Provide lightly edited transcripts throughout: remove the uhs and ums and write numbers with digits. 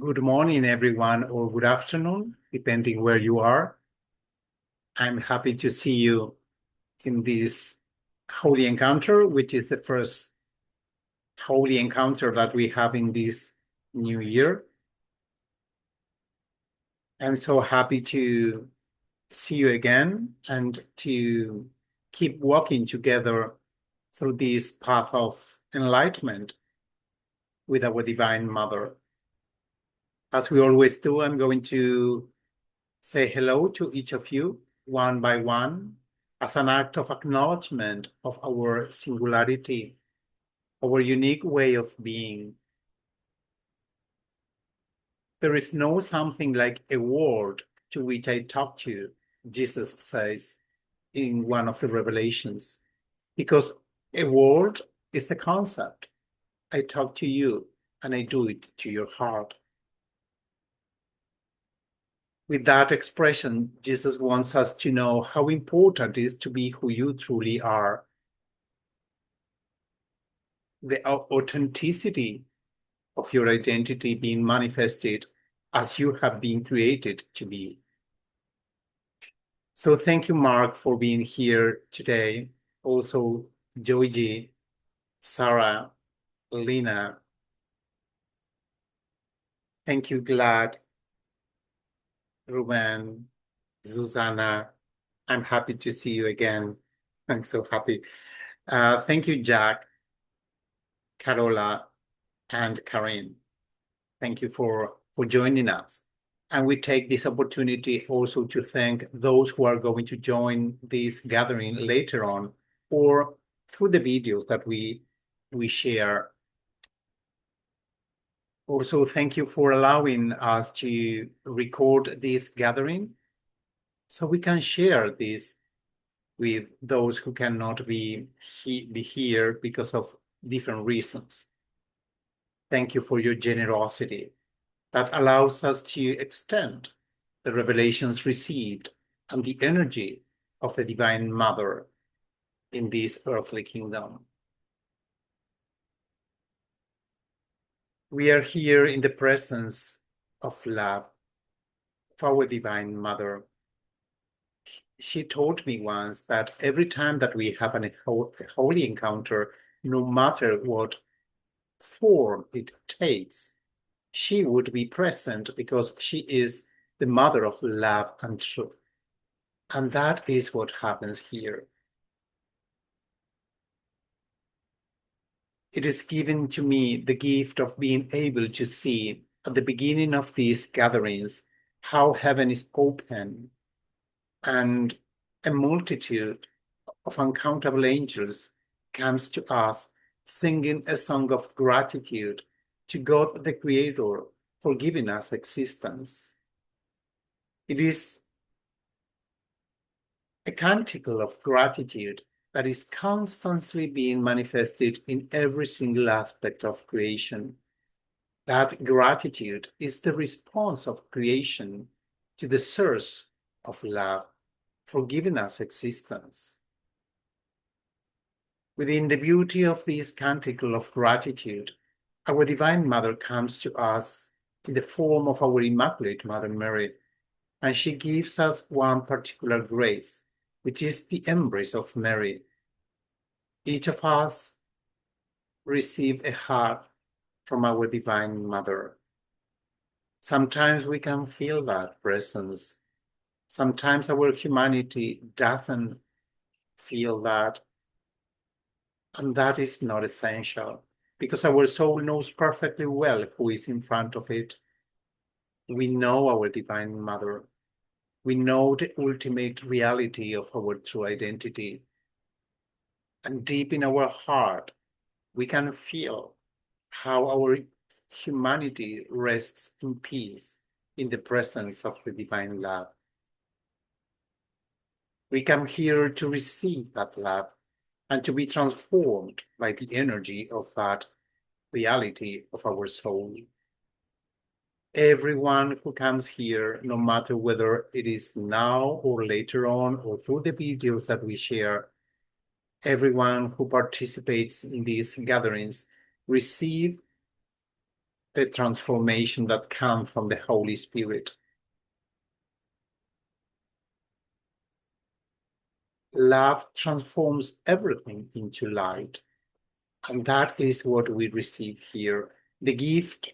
Good morning, everyone, or good afternoon, depending where you are. I'm happy to see you in this holy encounter, which is the first holy encounter that we have in this new year. I'm so happy to see you again and to keep walking together through this path of enlightenment with our Divine Mother. As we always do, I'm going to say hello to each of you one by one as an act of acknowledgement of our singularity, our unique way of being. There is no something like a world to which I talk to, Jesus says in one of the revelations, because a world is a concept. I talk to you and I do it to your heart. With that expression, Jesus wants us to know how important it is to be who you truly are. The authenticity of your identity being manifested as you have been created to be. So thank you, Mark, for being here today. Also, Joiji, Sarah, Lena. Thank you, Glad, Ruben, Susanna. I'm happy to see you again. I'm so happy. Thank you, Jack, Carola, and Karin. Thank you for joining us. And we take this opportunity also to thank those who are going to join this gathering later on or through the videos that we share. Also, thank you for allowing us to record this gathering so we can share this with those who cannot be here because of different reasons. Thank you for your generosity that allows us to extend the revelations received and the energy of the Divine Mother in this earthly kingdom. We are here in the presence of love, of our Divine Mother. She told me once that every time that we have a holy encounter, no matter what form it takes, she would be present because she is the mother of love and truth. And that is what happens here. It is given to me the gift of being able to see at the beginning of these gatherings how heaven is open and a multitude of uncountable angels comes to us singing a song of gratitude to God the Creator for giving us existence. It is a canticle of gratitude that is constantly being manifested in every single aspect of creation. That gratitude is the response of creation to the source of love for giving us existence. Within the beauty of this canticle of gratitude, our Divine Mother comes to us in the form of our Immaculate Mother Mary, and she gives us one particular grace, which is the embrace of Mary. Each of us receive a hug from our Divine Mother. Sometimes we can feel that presence. Sometimes our humanity doesn't feel that. And that is not essential because our soul knows perfectly well who is in front of it. We know our Divine Mother. We know the ultimate reality of our true identity. And deep in our heart, we can feel how our humanity rests in peace in the presence of the divine love. We come here to receive that love and to be transformed by the energy of that reality of our soul. Everyone who comes here, no matter whether it is now or later on or through the videos that we share, everyone who participates in these gatherings receive the transformation that comes from the Holy Spirit. Love transforms everything into light. And that is what we receive here, the gift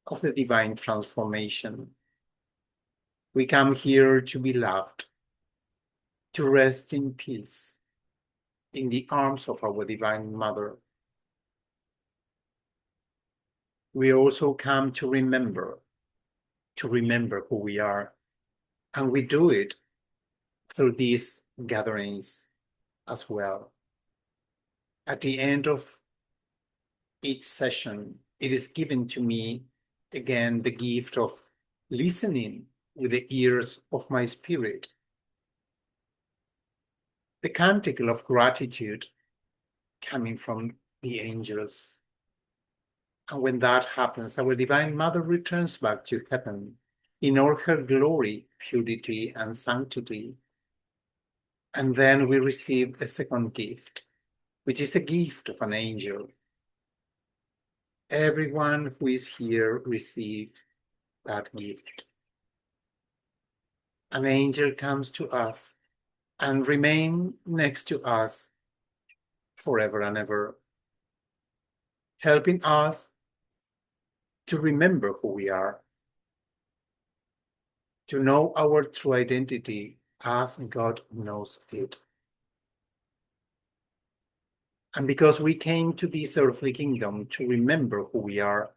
of the divine transformation. We come here to be loved, to rest in peace, in the arms of our Divine Mother. We also come to remember who we are. And we do it through these gatherings as well. At the end of each session, it is given to me again the gift of listening with the ears of my spirit. The canticle of gratitude coming from the angels. And when that happens, our Divine Mother returns back to heaven in all her glory, purity, and sanctity. And then we receive a second gift, which is a gift of an angel. Everyone who is here received that gift. An angel comes to us and remains next to us forever and ever, helping us to remember who we are, to know our true identity as God knows it. And because we came to this earthly kingdom to remember who we are,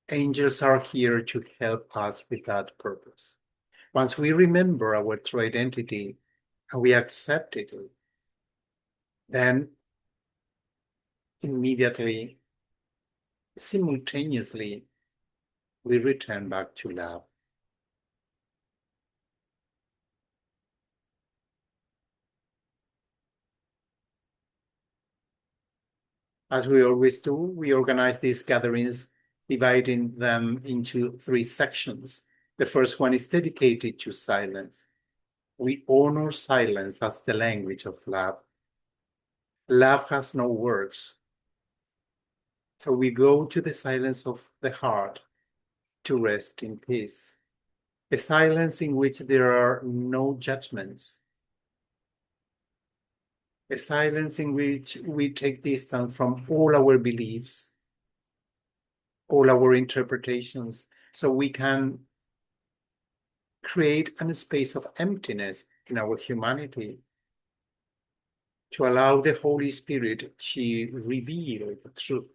angels are here to help us with that purpose. Once we remember our true identity and we accept it, then immediately, simultaneously, we return back to love. As we always do, we organize these gatherings, dividing them into 3 sections. The first one is dedicated to silence. We honor silence as the language of love. Love has no words. So we go to the silence of the heart to rest in peace. A silence in which there are no judgments. A silence in which we take distance from all our beliefs, all our interpretations, so we can create a space of emptiness in our humanity to allow the Holy Spirit to reveal the truth.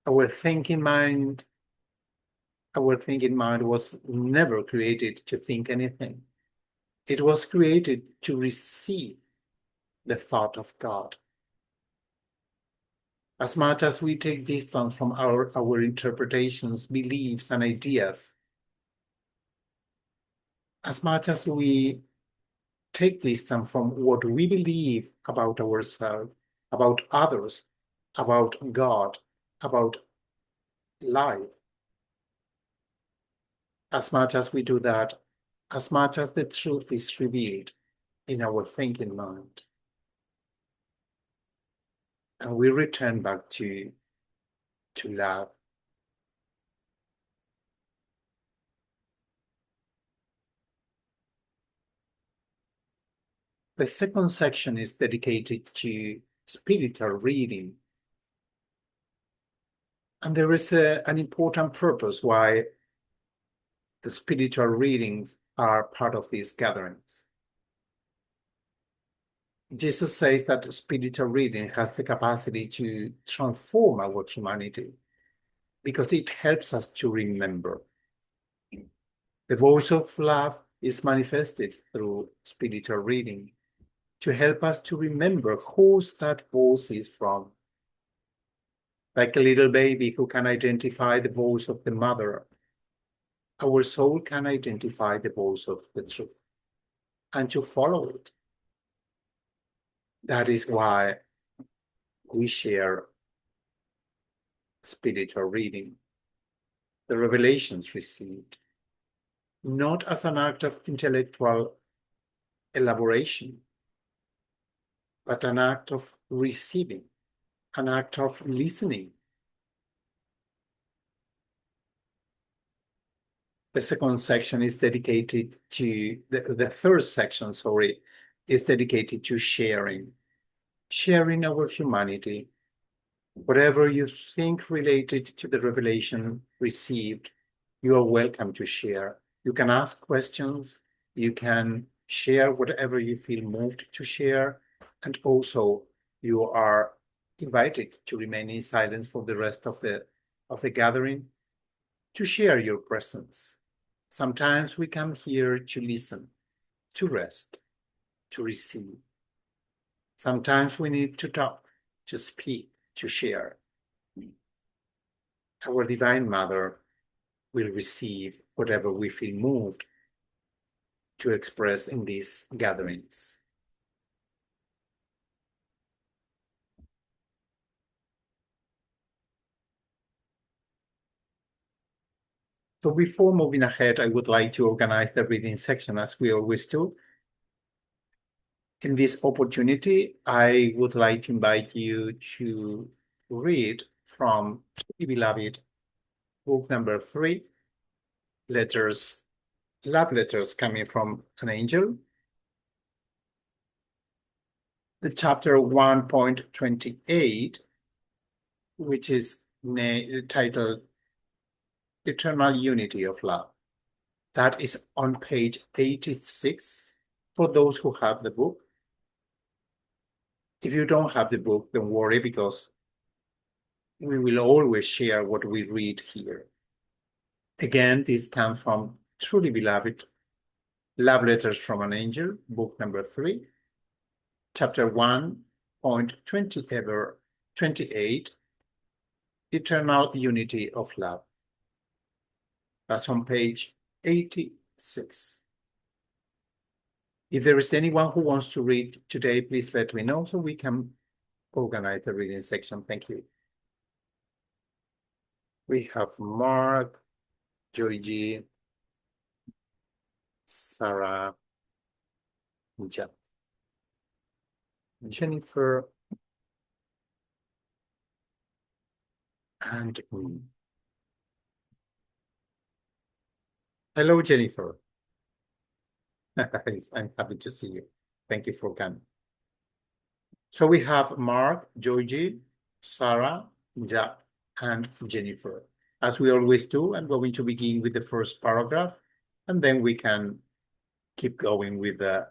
Our thinking mind was never created to think anything. It was created to receive the thought of God. As much as we take distance from our interpretations, beliefs, and ideas, as much as we take distance from what we believe about ourselves, about others, about God, about life, as much as we do that, as much as the truth is revealed in our thinking mind, and we return back to love. The second section is dedicated to spiritual reading. And there is an important purpose why the spiritual readings are part of these gatherings. Jesus says that spiritual reading has the capacity to transform our humanity because it helps us to remember. The voice of love is manifested through spiritual reading to help us to remember whose that voice is from. Like a little baby who can identify the voice of the mother, our soul can identify the voice of the truth and to follow it. That is why we share spiritual reading, the revelations received, not as an act of intellectual elaboration, but an act of receiving an act of listening. The second section is dedicated to, the third section, sorry, is dedicated to sharing our humanity. Whatever you think related to the revelation received, you are welcome to share. You can ask questions, you can share whatever you feel moved to share, and also you are invited to remain in silence for the rest of the gathering, to share your presence. Sometimes we come here to listen, to rest, to receive. Sometimes we need to talk, to speak, to share. Our Divine Mother will receive whatever we feel moved to express in these gatherings. So before moving ahead, I would like to organize the reading section as we always do. In this opportunity, I would like to invite you to read from the beloved book number 3, Love Letters Coming from an Angel, the chapter 1.28, which is titled Eternal Unity of Love. That is on page 86 for those who have the book. If you don't have the book, don't worry, because we will always share what we read here. Again, this comes from Truly Beloved, Love Letters from an Angel, book number 3, chapter 1.28, Eternal Unity of Love. That's on page 86. If there is anyone who wants to read today, please let me know so we can organize the reading section. Thank you. We have Mark, Joy G, Sarah, Jennifer, and me. Hello, Jennifer. I'm happy to see you. Thank you for coming. So we have Mark, Joji, Sarah, Jack, and Jennifer. As we always do, I'm going to begin with the first paragraph, and then we can keep going with the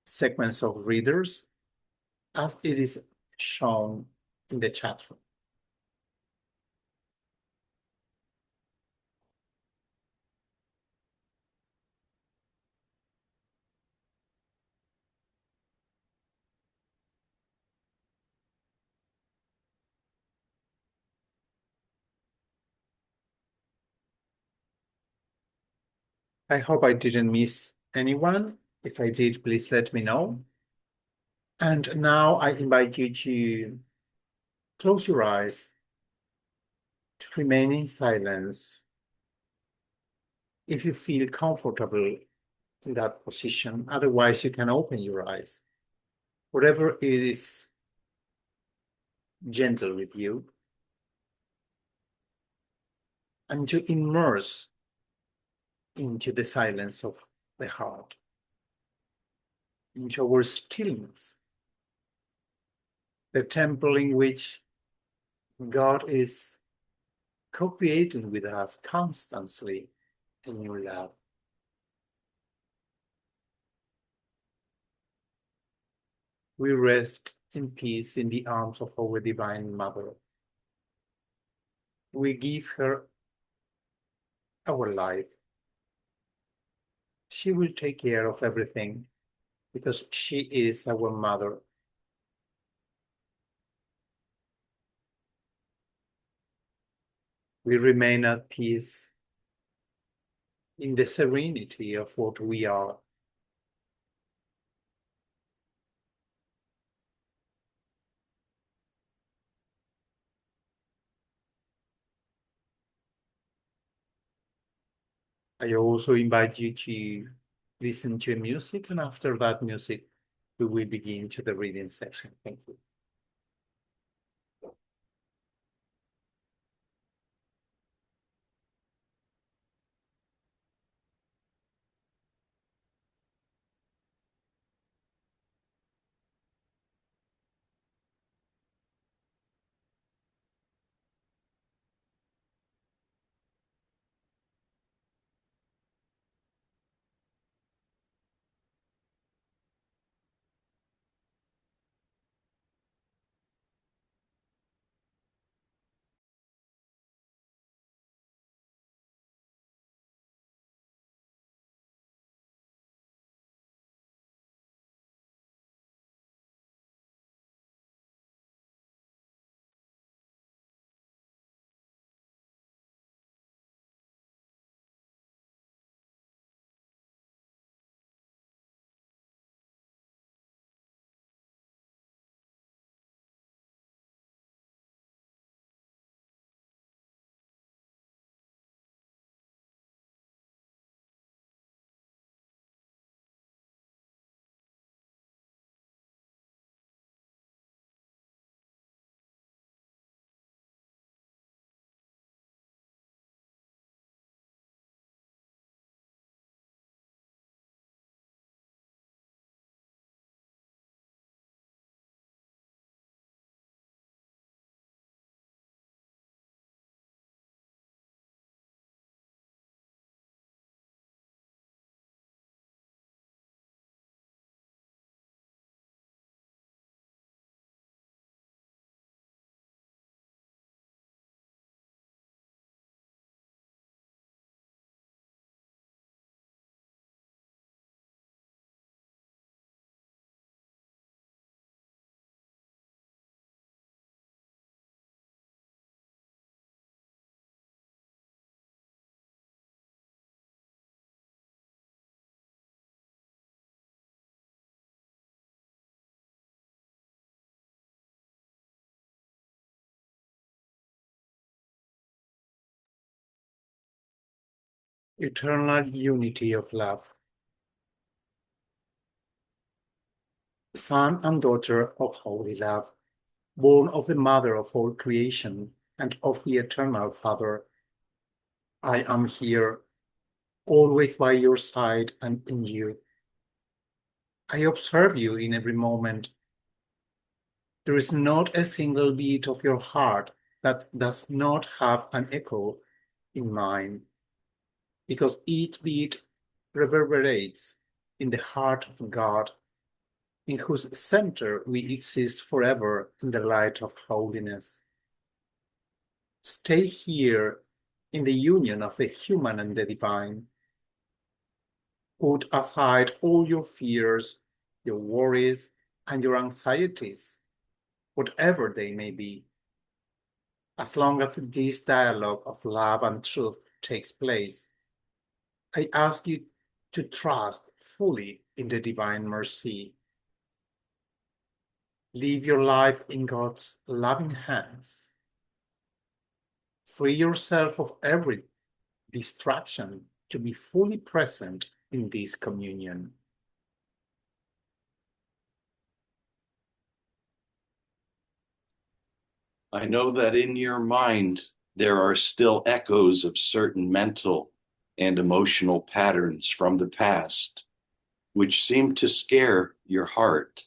sequence of readers as it is shown in the chat room. I hope I didn't miss anyone. If I did, please let me know. And now I invite you to close your eyes, to remain in silence. If you feel comfortable in that position, otherwise you can open your eyes. Whatever it is gentle with you, and to immerse into the silence of the heart, into our stillness, the temple in which God is co-creating with us constantly in new love. We rest in peace in the arms of our Divine Mother. We give her our life. She will take care of everything because she is our mother. We remain at peace in the serenity of what we are. I also invite you to listen to music, and after that music, we will begin to the reading section. Thank you. eternal unity of love. Son and daughter of holy love, born of the mother of all creation and of the eternal Father, I am here, always by your side and in you. I observe you in every moment. There is not a single beat of your heart that does not have an echo in mine, because each beat reverberates in the heart of God, in whose center we exist forever in the light of holiness. Stay here in the union of the human and the divine. Put aside all your fears, your worries, and your anxieties, whatever they may be. As long as this dialogue of love and truth takes place, I ask you to trust fully in the divine mercy. Leave your life in God's loving hands. Free yourself of every distraction to be fully present in this communion. I know that in your mind there are still echoes of certain mental and emotional patterns from the past, which seem to scare your heart.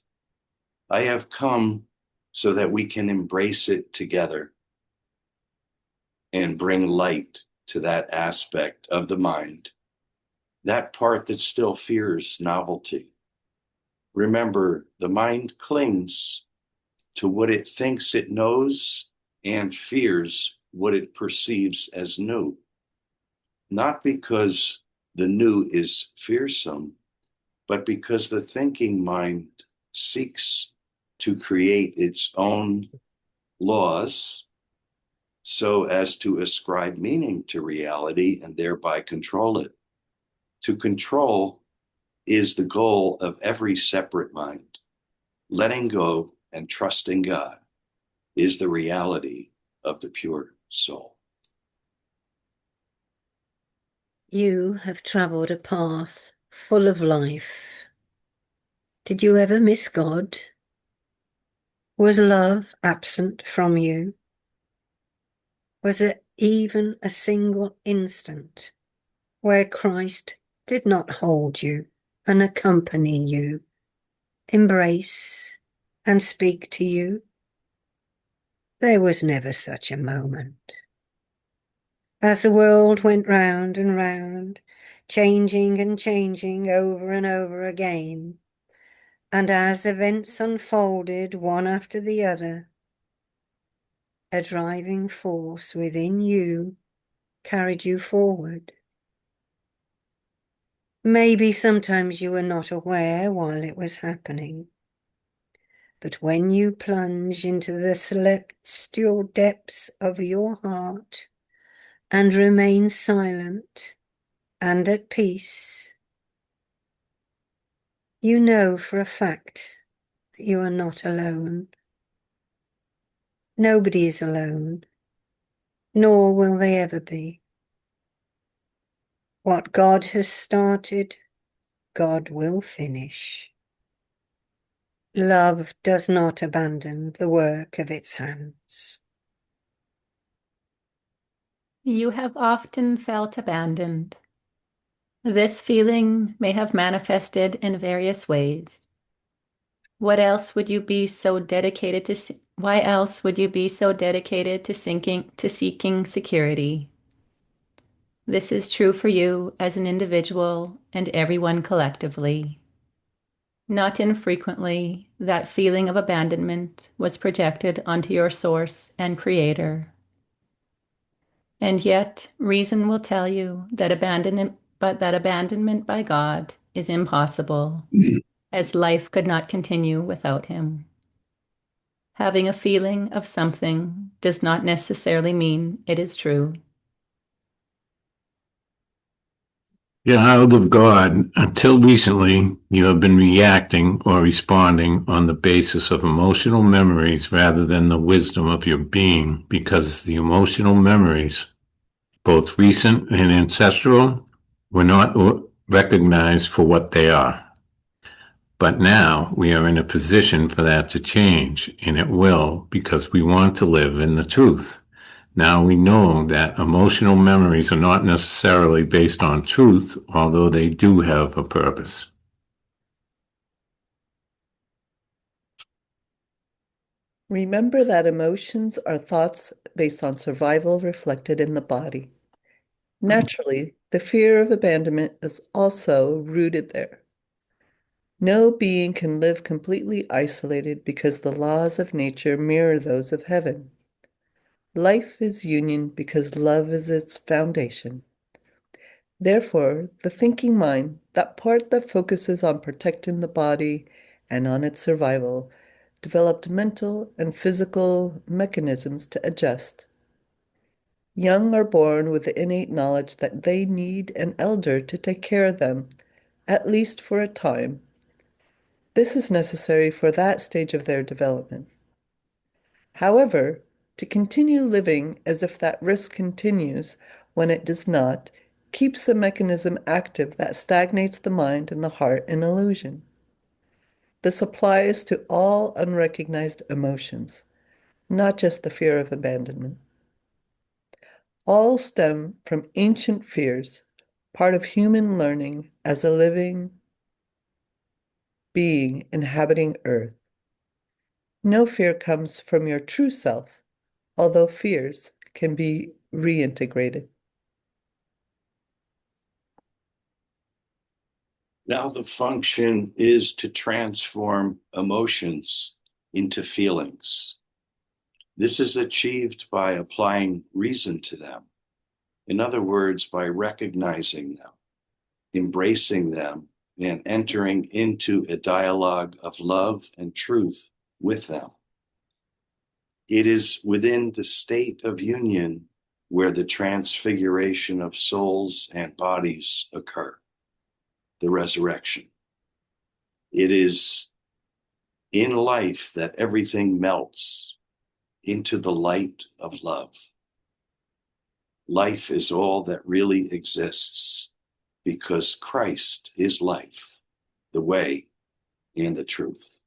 I have come so that we can embrace it together and bring light to that aspect of the mind, that part that still fears novelty. Remember, the mind clings to what it thinks it knows and fears what it perceives as new. Not because the new is fearsome, but because the thinking mind seeks to create its own laws so as to ascribe meaning to reality and thereby control it. To control is the goal of every separate mind. Letting go and trusting God is the reality of the pure soul. You have traveled a path full of life. Did you ever miss God? Was love absent from you? Was there even a single instant where Christ did not hold you and accompany you, embrace and speak to you? There was never such a moment. As the world went round and round, changing and changing over and over again, and as events unfolded one after the other, a driving force within you carried you forward. Maybe sometimes you were not aware while it was happening, but when you plunge into the celestial depths of your heart and remain silent and at peace, you know for a fact that you are not alone. Nobody is alone, nor will they ever be. What God has started, God will finish. Love does not abandon the work of its hands. You have often felt abandoned. This feeling may have manifested in various ways. What else would you be so dedicated to? Why else would you be so dedicated to seeking security? This is true for you as an individual and everyone collectively. Not infrequently, that feeling of abandonment was projected onto your source and creator. And yet, reason will tell you that abandonment by God is impossible, as life could not continue without him. Having a feeling of something does not necessarily mean it is true. Child of God, until recently, you have been reacting or responding on the basis of emotional memories rather than the wisdom of your being, because the emotional memories, both recent and ancestral, were not recognized for what they are. But now we are in a position for that to change, and it will, because we want to live in the truth. Now we know that emotional memories are not necessarily based on truth, although they do have a purpose. Remember that emotions are thoughts based on survival reflected in the body. Naturally, the fear of abandonment is also rooted there. No being can live completely isolated because the laws of nature mirror those of heaven. Life is union because love is its foundation. Therefore, the thinking mind, that part that focuses on protecting the body and on its survival, developed mental and physical mechanisms to adjust. Young are born with the innate knowledge that they need an elder to take care of them, at least for a time. This is necessary for that stage of their development. However, to continue living as if that risk continues when it does not keeps the mechanism active that stagnates the mind and the heart in illusion. This applies to all unrecognized emotions, not just the fear of abandonment. All stem from ancient fears, part of human learning as a living being inhabiting Earth. No fear comes from your true self, although fears can be reintegrated. Now the function is to transform emotions into feelings. This is achieved by applying reason to them. In other words, by recognizing them, embracing them, and entering into a dialogue of love and truth with them. It is within the state of union where the transfiguration of souls and bodies occur, the resurrection. It is in life that everything melts into the light of love. Life is all that really exists because Christ is life, the way, and the truth.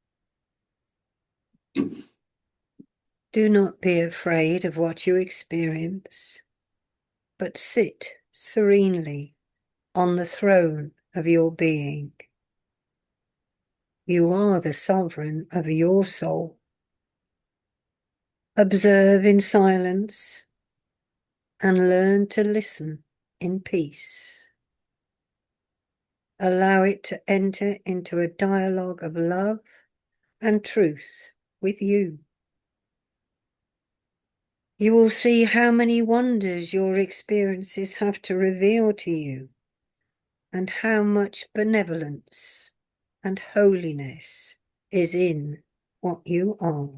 Do not be afraid of what you experience, but sit serenely on the throne of your being. You are the sovereign of your soul. Observe in silence and learn to listen in peace. Allow it to enter into a dialogue of love and truth with you. You will see how many wonders your experiences have to reveal to you, and how much benevolence and holiness is in what you are.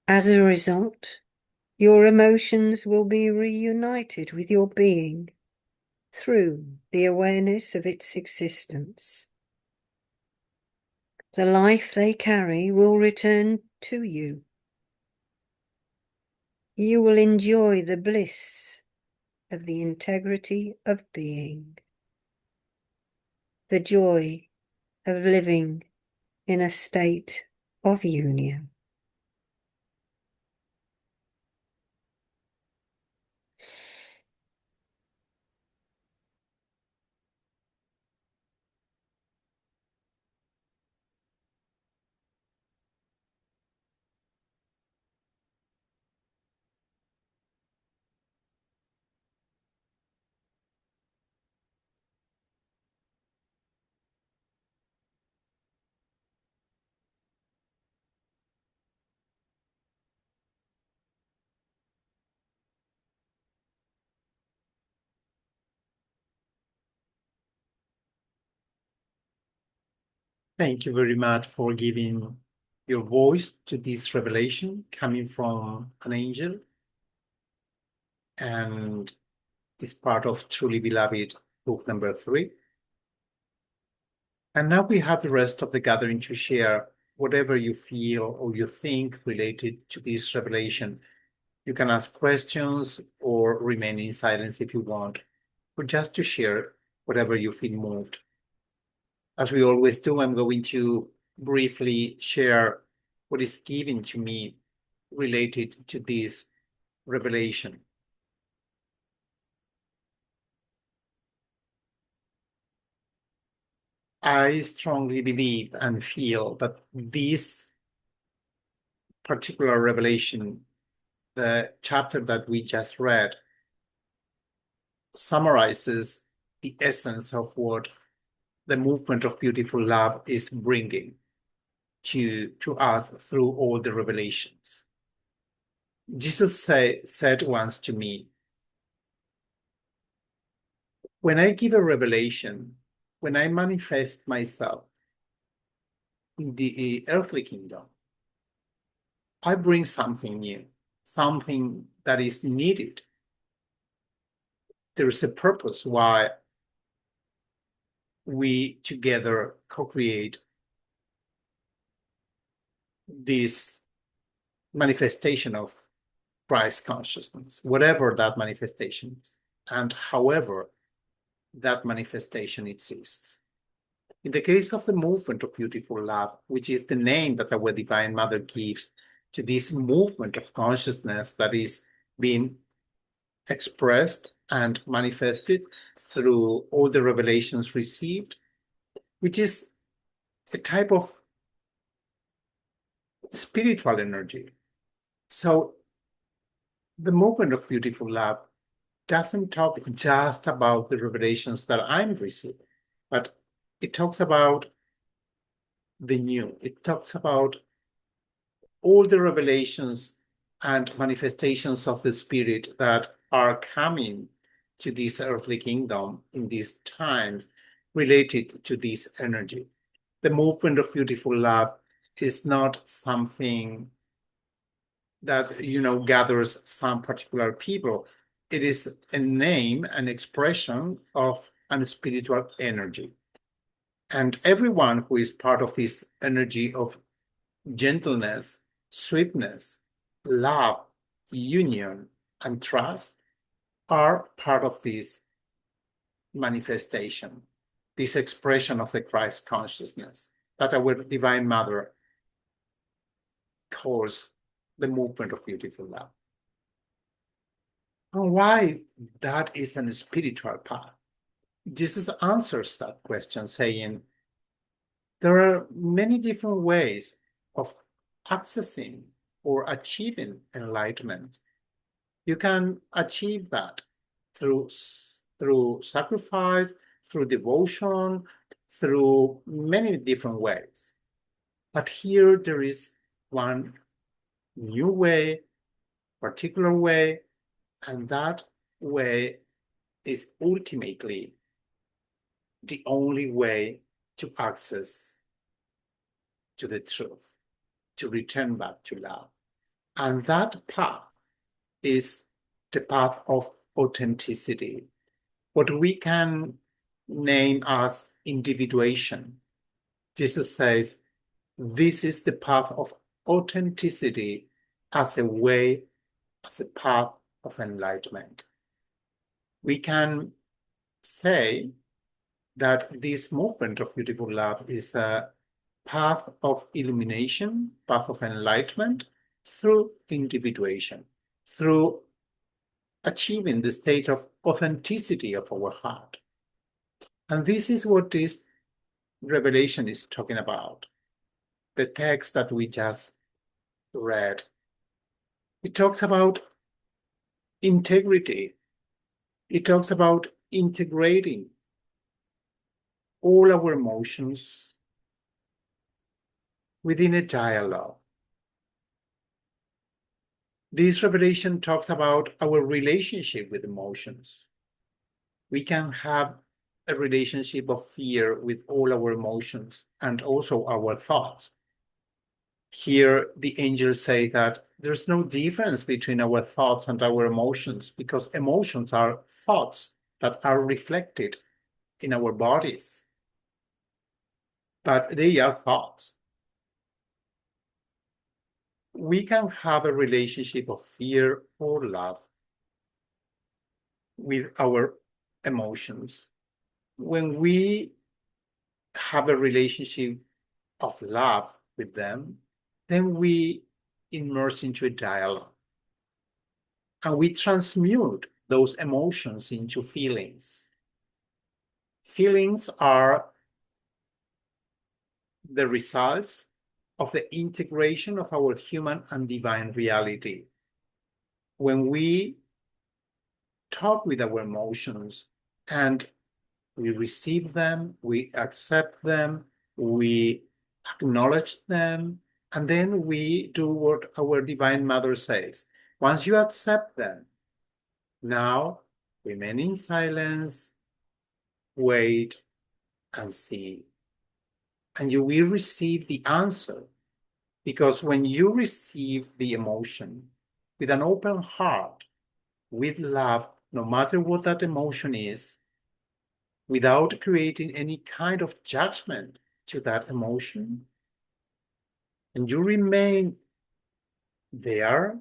As a result, your emotions will be reunited with your being through the awareness of its existence. The life they carry will return to you. You will enjoy the bliss of the integrity of being, the joy of living in a state of union. Thank you very much for giving your voice to this revelation coming from an angel, and is part of Truly Beloved, book number 3. And now we have the rest of the gathering to share whatever you feel or you think related to this revelation. You can ask questions or remain in silence if you want. or just to share whatever you feel moved. As we always do, I'm going to briefly share what is given to me related to this revelation. I strongly believe and feel that this particular revelation, the chapter that we just read, summarizes the essence of what the movement of beautiful love is bringing to us through all the revelations. Jesus said once to me, when I give a revelation, when I manifest myself in the earthly kingdom, I bring something new, something that is needed. There is a purpose why we together co-create this manifestation of Christ consciousness, whatever that manifestation is, and however that manifestation exists. In the case of the movement of beautiful love, which is the name that our Divine Mother gives to this movement of consciousness that is being expressed and manifested through all the revelations received, which is a type of spiritual energy. So the movement of beautiful love doesn't talk just about the revelations that I'm receiving, but it talks about the new. It talks about all the revelations and manifestations of the Spirit that are coming to this earthly kingdom in these times related to this energy. The movement of beautiful love is not something that, gathers some particular people. It is a name, an expression of a spiritual energy. And everyone who is part of this energy of gentleness, sweetness, love, union, and trust are part of this manifestation, this expression of the Christ consciousness that our Divine Mother calls the movement of beautiful love. And why that is a spiritual path? Jesus answers that question saying, there are many different ways of accessing or achieving enlightenment. You can achieve that through sacrifice, through devotion, through many different ways. But here there is one new way, particular way, and that way is ultimately the only way to access to the truth, to return back to love. And that path is the path of authenticity, what we can name as individuation. Jesus says, this is the path of authenticity as a way, as a path of enlightenment. We can say that this movement of beautiful love is a path of illumination, path of enlightenment through individuation, through achieving the state of authenticity of our heart. And this is what this revelation is talking about. The text that we just read, it talks about integrity. It talks about integrating all our emotions within a dialogue. This revelation talks about our relationship with emotions. We can have a relationship of fear with all our emotions and also our thoughts. Here, the angels say that there's no difference between our thoughts and our emotions because emotions are thoughts that are reflected in our bodies. But they are thoughts. We can have a relationship of fear or love with our emotions, when we have a relationship of love with them, then we immerse into a dialogue and we transmute those emotions into feelings. Feelings are the results of the integration of our human and divine reality. When we talk with our emotions and we receive them, we accept them, we acknowledge them, and then we do what our Divine Mother says. Once you accept them, now remain in silence, wait, and see. And you will receive the answer. Because when you receive the emotion with an open heart, with love, no matter what that emotion is, without creating any kind of judgment to that emotion, and you remain there,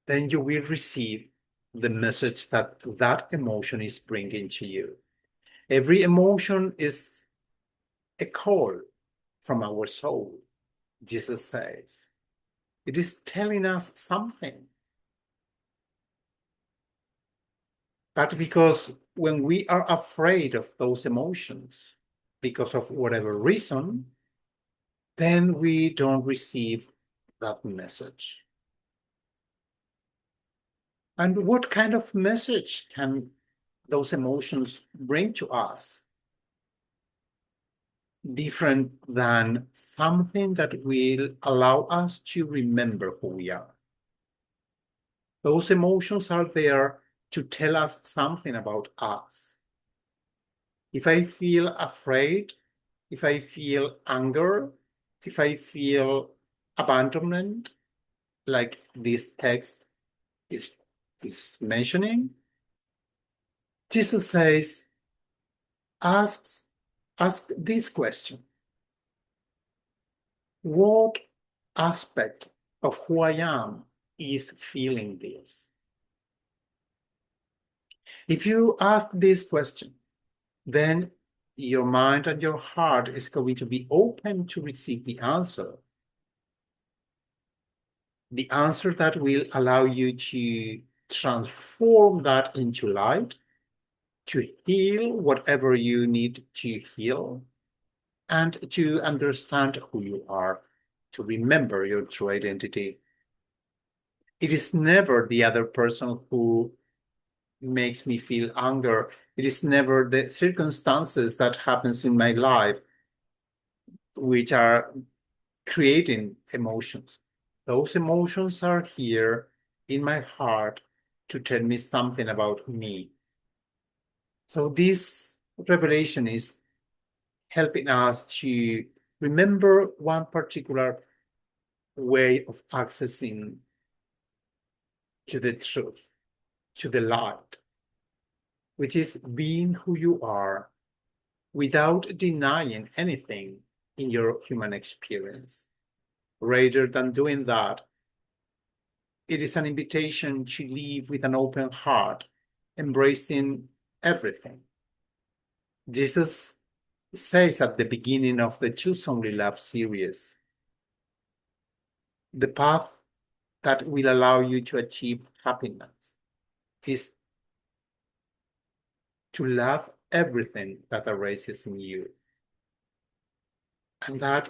then you will receive the message that that emotion is bringing to you. Every emotion is a call from our soul, Jesus says. It is telling us something. But because when we are afraid of those emotions, because of whatever reason, then we don't receive that message. And what kind of message can those emotions bring to us? Different than something that will allow us to remember who we are. Those emotions are there to tell us something about us. If I feel afraid, if I feel anger, if I feel abandonment, like this text is mentioning, Jesus says, ask this question. What aspect of who I am is feeling this? If you ask this question, then your mind and your heart is going to be open to receive the answer. The answer that will allow you to transform that into light, to heal whatever you need to heal, and to understand who you are, to remember your true identity. It is never the other person who makes me feel anger. It is never the circumstances that happens in my life which are creating emotions. Those emotions are here in my heart to tell me something about me. So this revelation is helping us to remember one particular way of accessing to the truth, to the light, which is being who you are without denying anything in your human experience. Rather than doing that, it is an invitation to live with an open heart, embracing everything. Jesus says at the beginning of the Choose Only Love series, the path that will allow you to achieve happiness is to love everything that arises in you. And that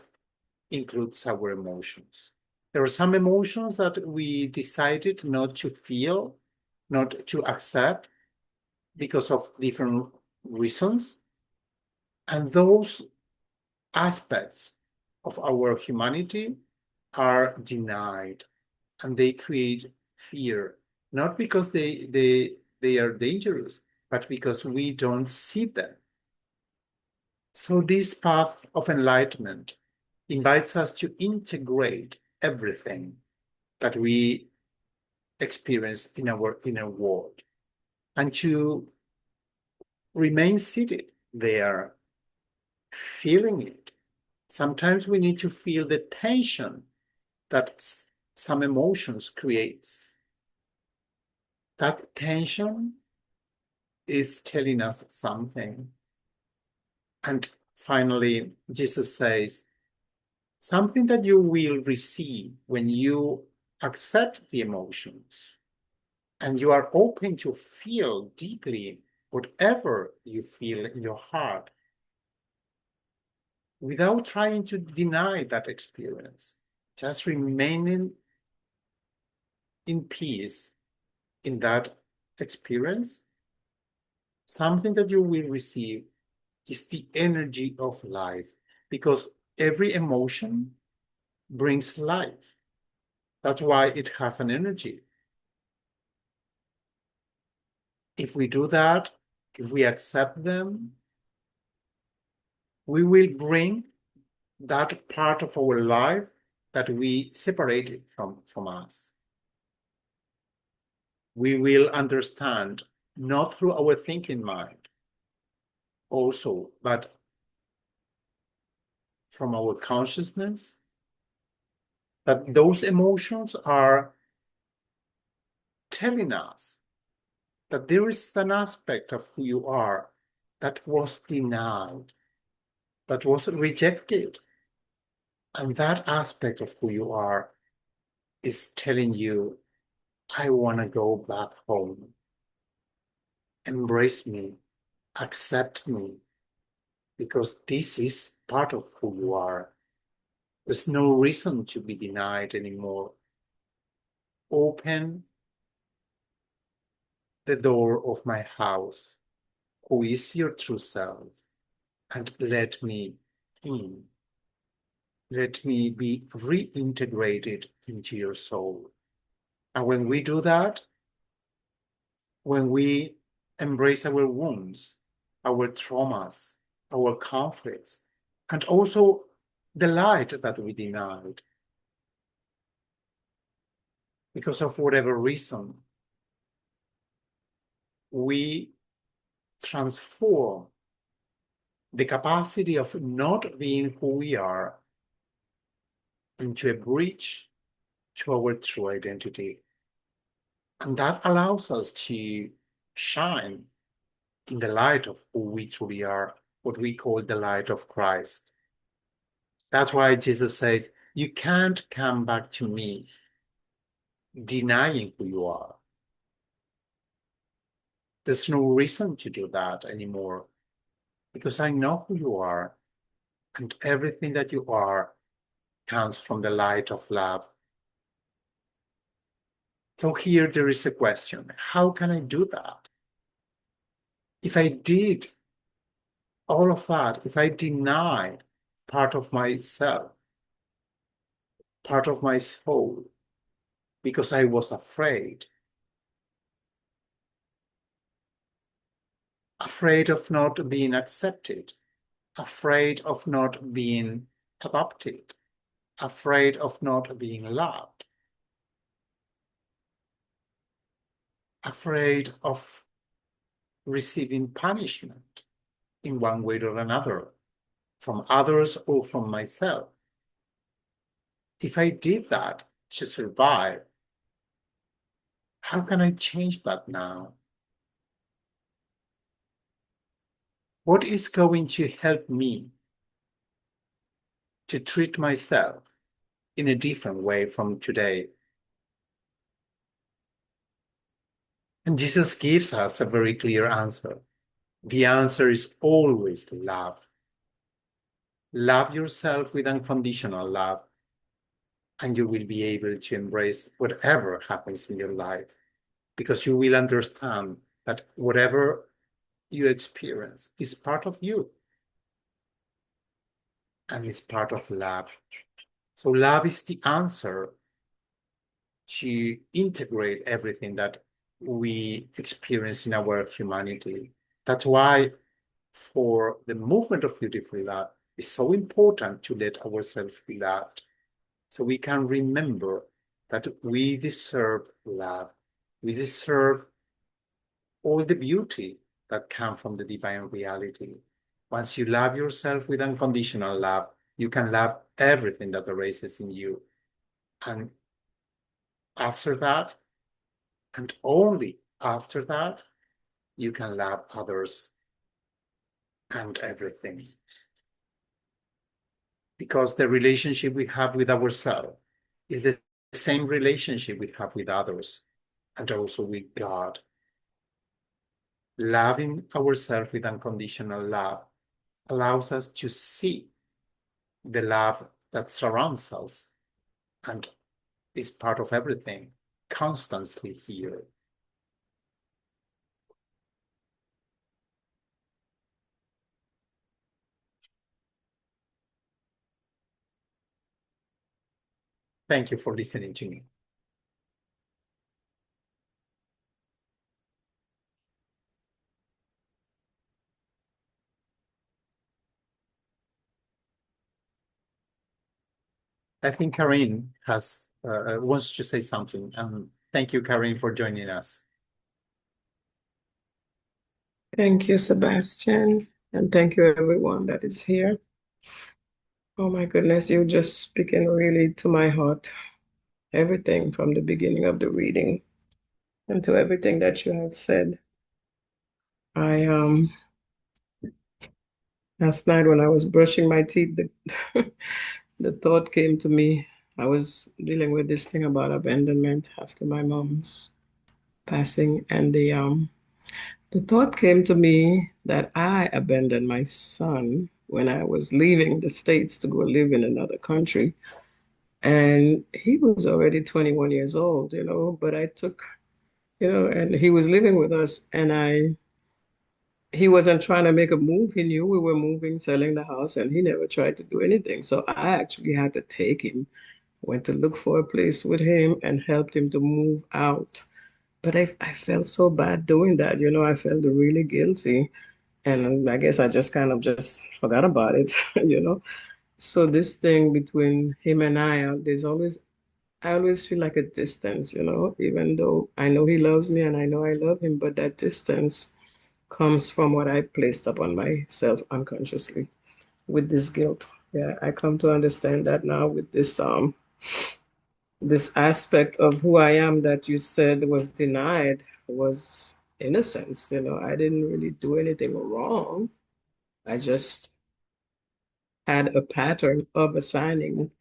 includes our emotions. There are some emotions that we decided not to feel, not to accept because of different reasons. And those aspects of our humanity are denied and they create fear, not because they are dangerous, but because we don't see them. So this path of enlightenment invites us to integrate everything that we experience in our inner world and to remain seated there, feeling it. Sometimes we need to feel the tension that some emotions creates. That tension is telling us something. And finally, Jesus says, something that you will receive when you accept the emotions and you are open to feel deeply whatever you feel in your heart without trying to deny that experience, just remaining in peace in that experience. Something that you will receive is the energy of life, because every emotion brings life. That's why it has an energy. If we do that, if we accept them, we will bring that part of our life that we separated from us. We will understand, not through our thinking mind also, but from our consciousness, that those emotions are telling us that there is an aspect of who you are that was denied, that was rejected. And that aspect of who you are is telling you, I want to go back home. Embrace me, accept me, because this is part of who you are. There's no reason to be denied anymore. Open the door of my house, who is your true self, and let me in. Let me be reintegrated into your soul. And when we do that, when we embrace our wounds, our traumas, our conflicts, and also the light that we denied, because of whatever reason, we transform the capacity of not being who we are into a bridge to our true identity. And that allows us to shine in the light of who we truly are, what we call the light of Christ. That's why Jesus says, you can't come back to me denying who you are. There's no reason to do that anymore, because I know who you are, and everything that you are comes from the light of love. So here there is a question: how can I do that? If I did all of that, if I denied part of myself, part of my soul, because I was afraid of not being accepted, afraid of not being adopted, afraid of not being loved, afraid of receiving punishment in one way or another, from others or from myself. If I did that to survive, how can I change that now? What is going to help me to treat myself in a different way from today? And Jesus gives us a very clear answer. The answer is always love. Love yourself with unconditional love, and you will be able to embrace whatever happens in your life, because you will understand that whatever you experience is part of you, and it's part of love. So love is the answer to integrate everything that we experience in our humanity. That's why for the movement of beautiful love, it's so important to let ourselves be loved, so we can remember that we deserve love. We deserve all the beauty that comes from the divine reality. Once you love yourself with unconditional love, you can love everything that arises in you. And after that, and only after that, you can love others and everything. Because the relationship we have with ourselves is the same relationship we have with others and also with God. Loving ourselves with unconditional love allows us to see the love that surrounds us and is part of everything, constantly here. Thank you for listening to me. I think Karine has wants to say something. Thank you, Karine, for joining us. Thank you, Sebastian, and thank you everyone that is here. Oh my goodness, you're just speaking really to my heart. Everything from the beginning of the reading and to everything that you have said. I last night when I was brushing my teeth, the thought came to me. I was dealing with this thing about abandonment after my mom's passing, and the thought came to me that I abandoned my son when I was leaving the States to go live in another country. And he was already 21 years old, but I took, and he was living with us, and he wasn't trying to make a move. He knew we were moving, selling the house, and he never tried to do anything. So I actually had to take him, went to look for a place with him and helped him to move out. But I felt so bad doing that. I felt really guilty. And I guess I just kind of just forgot about it, So this thing between him and I always feel like a distance, even though I know he loves me and I know I love him, but that distance comes from what I placed upon myself unconsciously with this guilt. Yeah, I come to understand that now with this aspect of who I am that you said was denied was innocence. I didn't really do anything wrong. I just had a pattern of assigning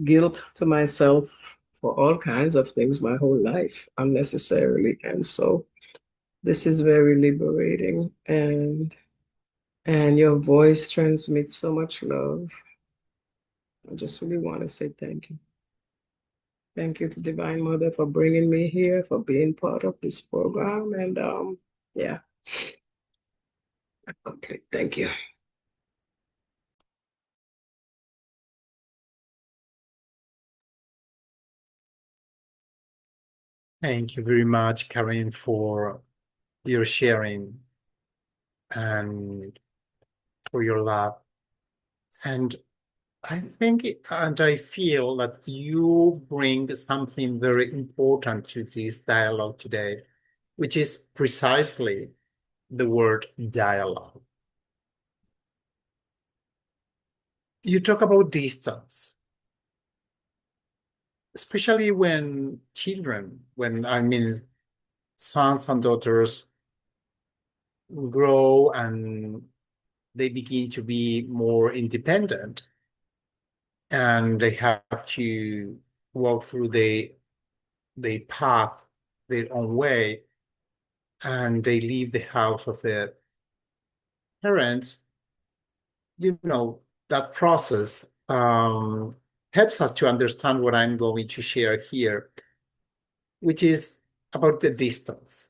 guilt to myself for all kinds of things my whole life unnecessarily. And so this is very liberating, and your voice transmits so much love. I just really want to say thank you. Thank you to Divine Mother for bringing me here, for being part of this program. And yeah, I'm complete. Thank you. Thank you very much, Karine, for your sharing and for your love. And I think and I feel that you bring something very important to this dialogue today, which is precisely the word dialogue. You talk about distance, especially when sons and daughters grow and they begin to be more independent and they have to walk through the path their own way, and they leave the house of their parents. That process helps us to understand what I'm going to share here, which is about the distance.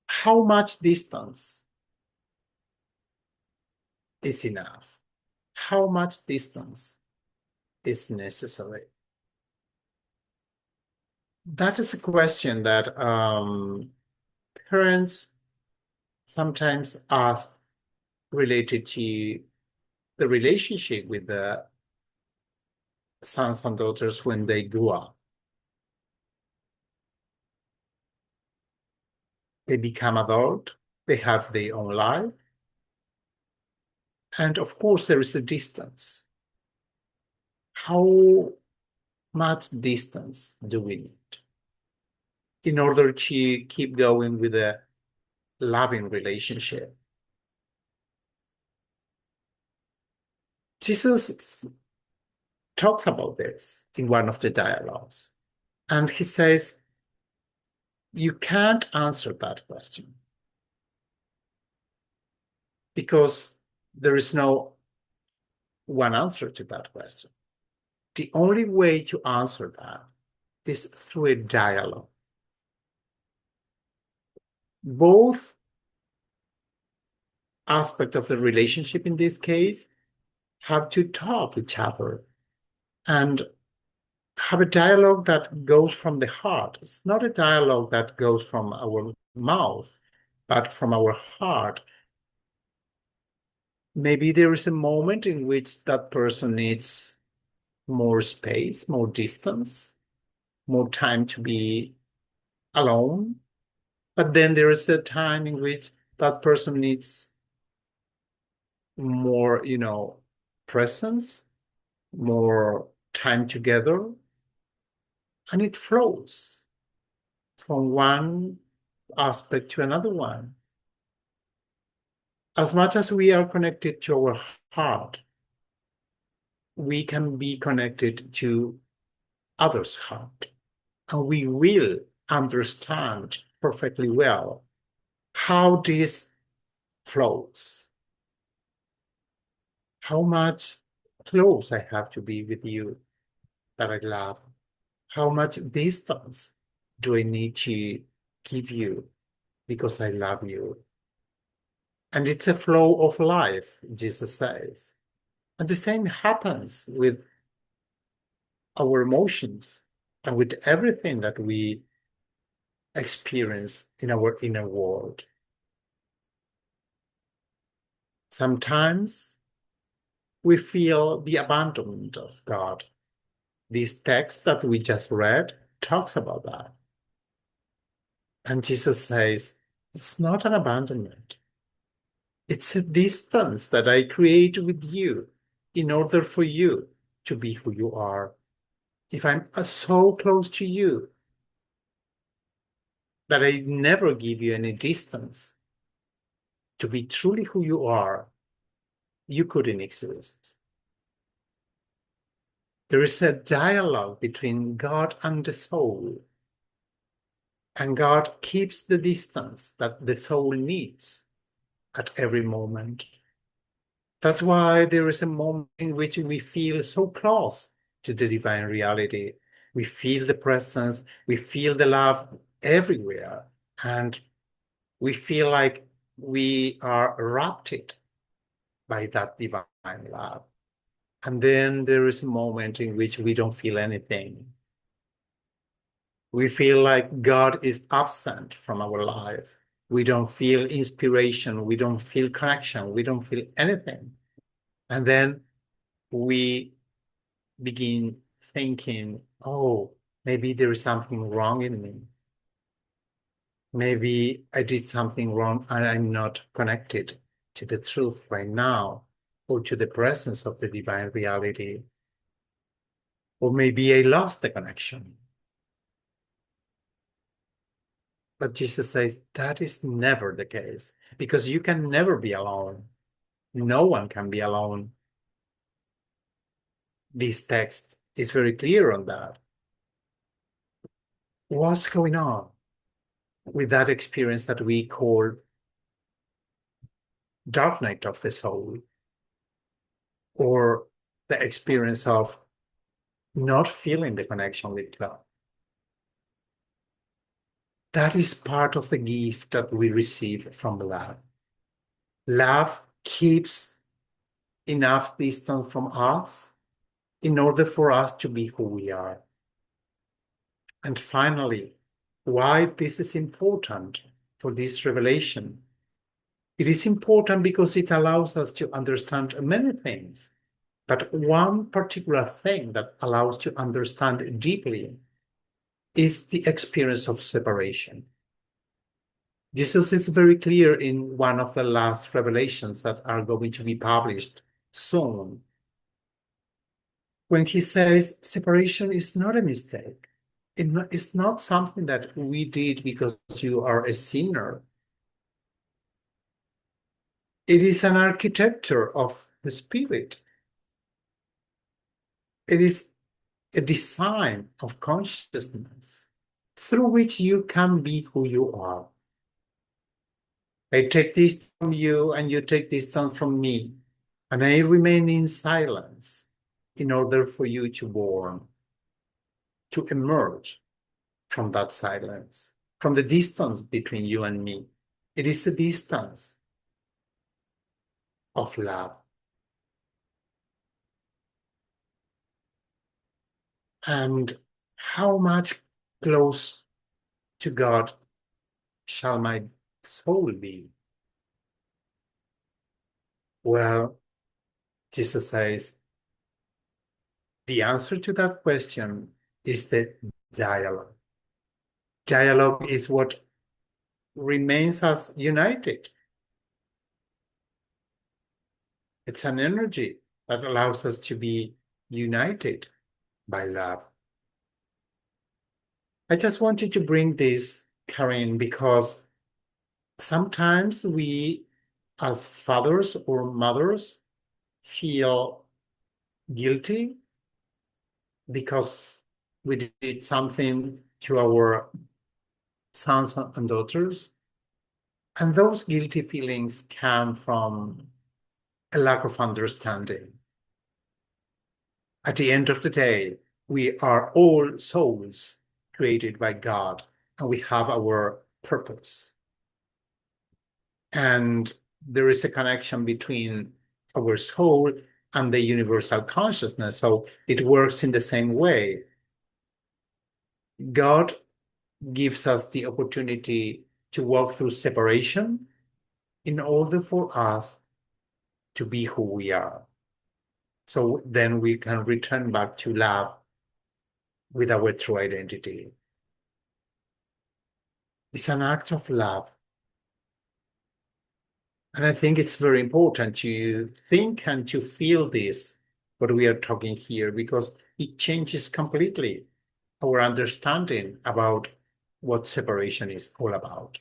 How much distance is enough? How much distance is necessary? That is a question that parents sometimes ask related to the relationship with the sons and daughters when they grow up. They become adult, they have their own life, and of course there is a distance. How much distance do we need? in order to keep going with a loving relationship. Jesus talks about this in one of the dialogues, and he says, you can't answer that question because there is no one answer to that question. The only way to answer that is through a dialogue. Both aspects of the relationship in this case have to talk each other and have a dialogue that goes from the heart. It's not a dialogue that goes from our mouth, but from our heart. Maybe there is a moment in which that person needs more space, more distance, more time to be alone. But then there is a time in which that person needs more, presence, more time together, and it flows from one aspect to another one. As much as we are connected to our heart, we can be connected to others' heart, and we will understand perfectly well how this flows, how much close I have to be with you that I love, how much distance do I need to give you because I love you. And it's a flow of life, Jesus says. And the same happens with our emotions and with everything that we experience in our inner world. Sometimes we feel the abandonment of God. This text that we just read talks about that. And Jesus says, it's not an abandonment. It's a distance that I create with you in order for you to be who you are. If I'm so close to you that I never give you any distance to be truly who you are, you couldn't exist. There is a dialogue between God and the soul, and God keeps the distance that the soul needs at every moment. That's why there is a moment in which we feel so close to the divine reality. We feel the presence, we feel the love everywhere, and we feel like we are wrapped by that divine love. And then there is a moment in which we don't feel anything. We feel like God is absent from our life. We don't feel inspiration. We don't feel connection. We don't feel anything. And then we begin thinking, oh, maybe there is something wrong in me. Maybe I did something wrong and I'm not connected to the truth right now, or to the presence of the divine reality. Or maybe I lost the connection. But Jesus says that is never the case, because you can never be alone. No one can be alone. This text is very clear on that. What's going on with that experience that we call dark night of the soul, or the experience of not feeling the connection with God? That is part of the gift that we receive from love. Love keeps enough distance from us in order for us to be who we are. And finally, why this is important for this revelation. It is important because it allows us to understand many things, but one particular thing that allows to understand deeply is the experience of separation. Jesus is very clear in one of the last revelations that are going to be published soon, when he says separation is not a mistake. It's not something that we did because you are a sinner. It is an architecture of the spirit. It is a design of consciousness through which you can be who you are. I take this from you and you take this from me, and I remain in silence in order for you to born, to emerge from that silence, from the distance between you and me. It is a distance of love. And how much close to God shall my soul be? Well, Jesus says, the answer to that question is the dialogue. Dialogue is what remains us united. It's an energy that allows us to be united by love. I just wanted to bring this, Karen, because sometimes we, as fathers or mothers, feel guilty because we did something to our sons and daughters. And those guilty feelings come from a lack of understanding. At the end of the day, we are all souls created by God, and we have our purpose. And there is a connection between our soul and the universal consciousness, so it works in the same way. God gives us the opportunity to walk through separation in order for us to be who we are. So then we can return back to love with our true identity. It's an act of love. And I think it's very important to think and to feel this, what we are talking here, because it changes completely our understanding about what separation is all about.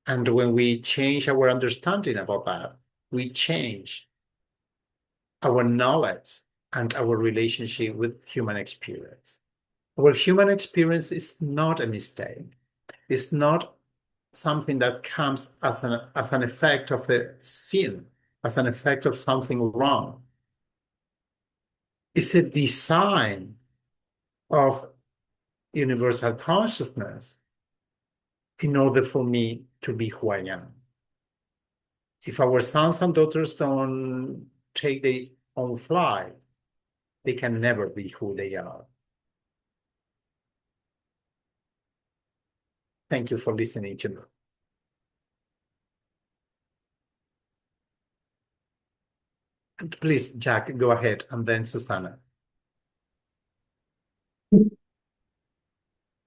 And when we change our understanding about that, we change our knowledge and our relationship with human experience. Our human experience is not a mistake. It's not something that comes as an effect of a sin, as an effect of something wrong. It's a design of universal consciousness in order for me to be who I am. If our sons and daughters don't take their own flight, they can never be who they are. Thank you for listening to me. And please, Jack, go ahead, and then Susanna.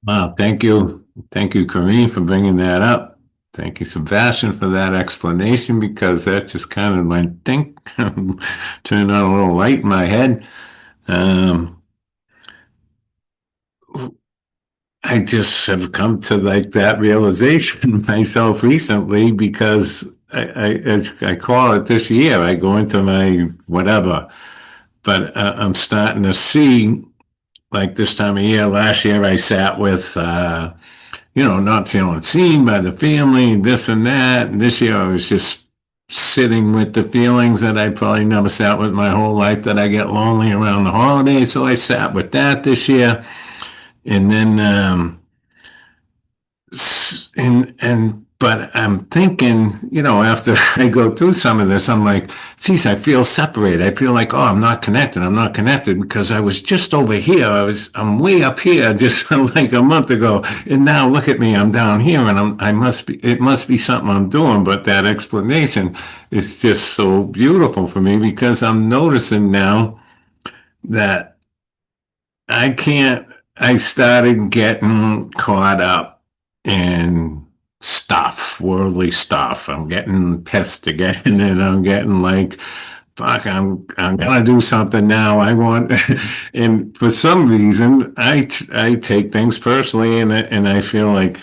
Wow, thank you. Thank you, Corinne, for bringing that up. Thank you, Sebastian, for that explanation, because that just kind of went think, turned on a little light in my head. I just have come to like that realization myself recently, because I call it this year, I go into my whatever, but I'm starting to see, like this time of year, last year I sat with, not feeling seen by the family, this and that. And this year I was just sitting with the feelings that I probably never sat with my whole life, that I get lonely around the holidays. So I sat with that this year. And then, but I'm thinking, after I go through some of this, I'm like, geez, I feel separated. I feel like, oh, I'm not connected. I'm not connected because I was just over here. I'm way up here just like a month ago. And now look at me, I'm down here, and it must be something I'm doing. But that explanation is just so beautiful for me, because I'm noticing now that I started getting caught up in stuff, worldly stuff. I'm getting pissed again, and I'm getting like fuck, I'm gonna do something now. I want, and for some reason, I take things personally, and I feel like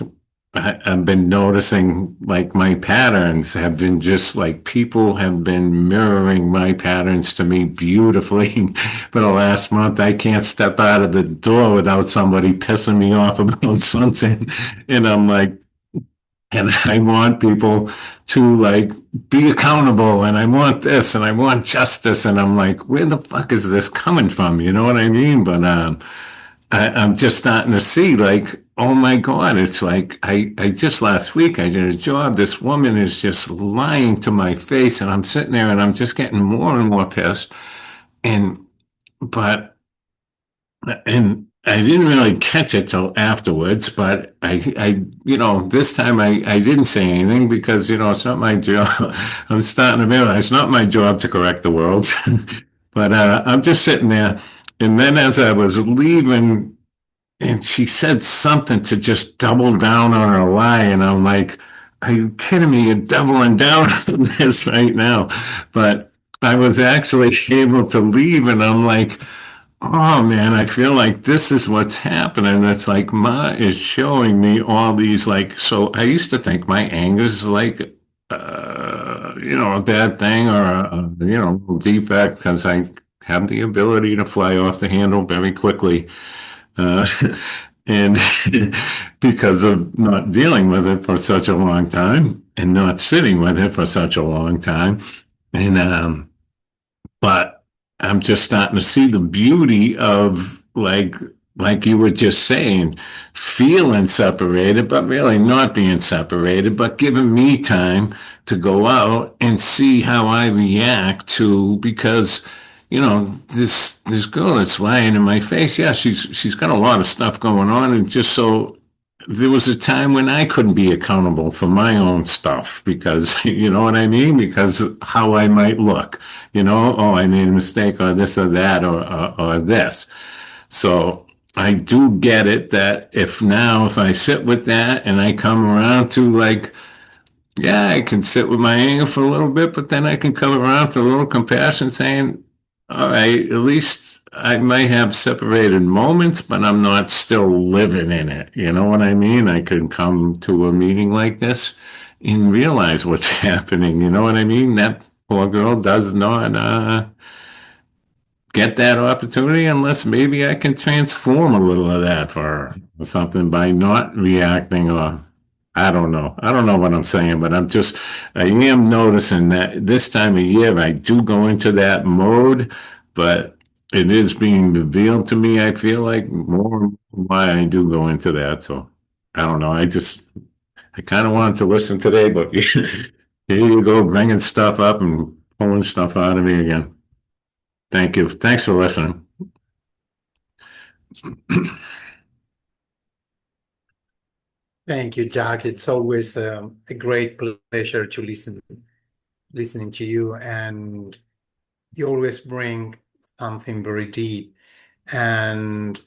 I've been noticing like my patterns have been just like people have been mirroring my patterns to me beautifully for the last month. I can't step out of the door without somebody pissing me off about something, and I'm like. And I want people to like be accountable, and I want this, and I want justice, and I'm like, where the fuck is this coming from? You know what I mean? But I'm just starting to see like, oh my God, it's like I just last week I did a job. This woman is just lying to my face, and I'm sitting there and I'm just getting more and more pissed. And but and I didn't really catch it till afterwards, but this time I didn't say anything because, it's not my job. I'm starting to realize it's not my job to correct the world. But I'm just sitting there. And then as I was leaving, and she said something to just double down on her lie. And I'm like, are you kidding me? You're doubling down on this right now. But I was actually able to leave, and I'm like, oh man, I feel like this is what's happening. It's like Ma is showing me all these like. So I used to think my anger is like, a bad thing or a defect because I have the ability to fly off the handle very quickly, uh, and because of not dealing with it for such a long time and not sitting with it for such a long time, and but I'm just starting to see the beauty of like you were just saying, feeling separated, but really not being separated, but giving me time to go out and see how I react to because this girl that's lying in my face, yeah, she's got a lot of stuff going on, and just so there was a time when I couldn't be accountable for my own stuff because you know what I mean? Because how I might look, oh, I made a mistake or this or that or this. So I do get it that if I sit with that and I come around to like, yeah, I can sit with my anger for a little bit, but then I can come around to a little compassion saying, all right, at least I might have separated moments, but I'm not still living in it. You know what I mean? I could come to a meeting like this and realize what's happening. You know what I mean? That poor girl does not get that opportunity unless maybe I can transform a little of that for her or something by not reacting or I don't know. I don't know what I'm saying, but I am noticing that this time of year I do go into that mode, but it is being revealed to me. I feel like more why I do go into that. So I don't know. I kind of wanted to listen today, but here you go, bringing stuff up and pulling stuff out of me again. Thank you. Thanks for listening. Thank you, Jack. It's always a great pleasure to listening to you, and you always bring something very deep. And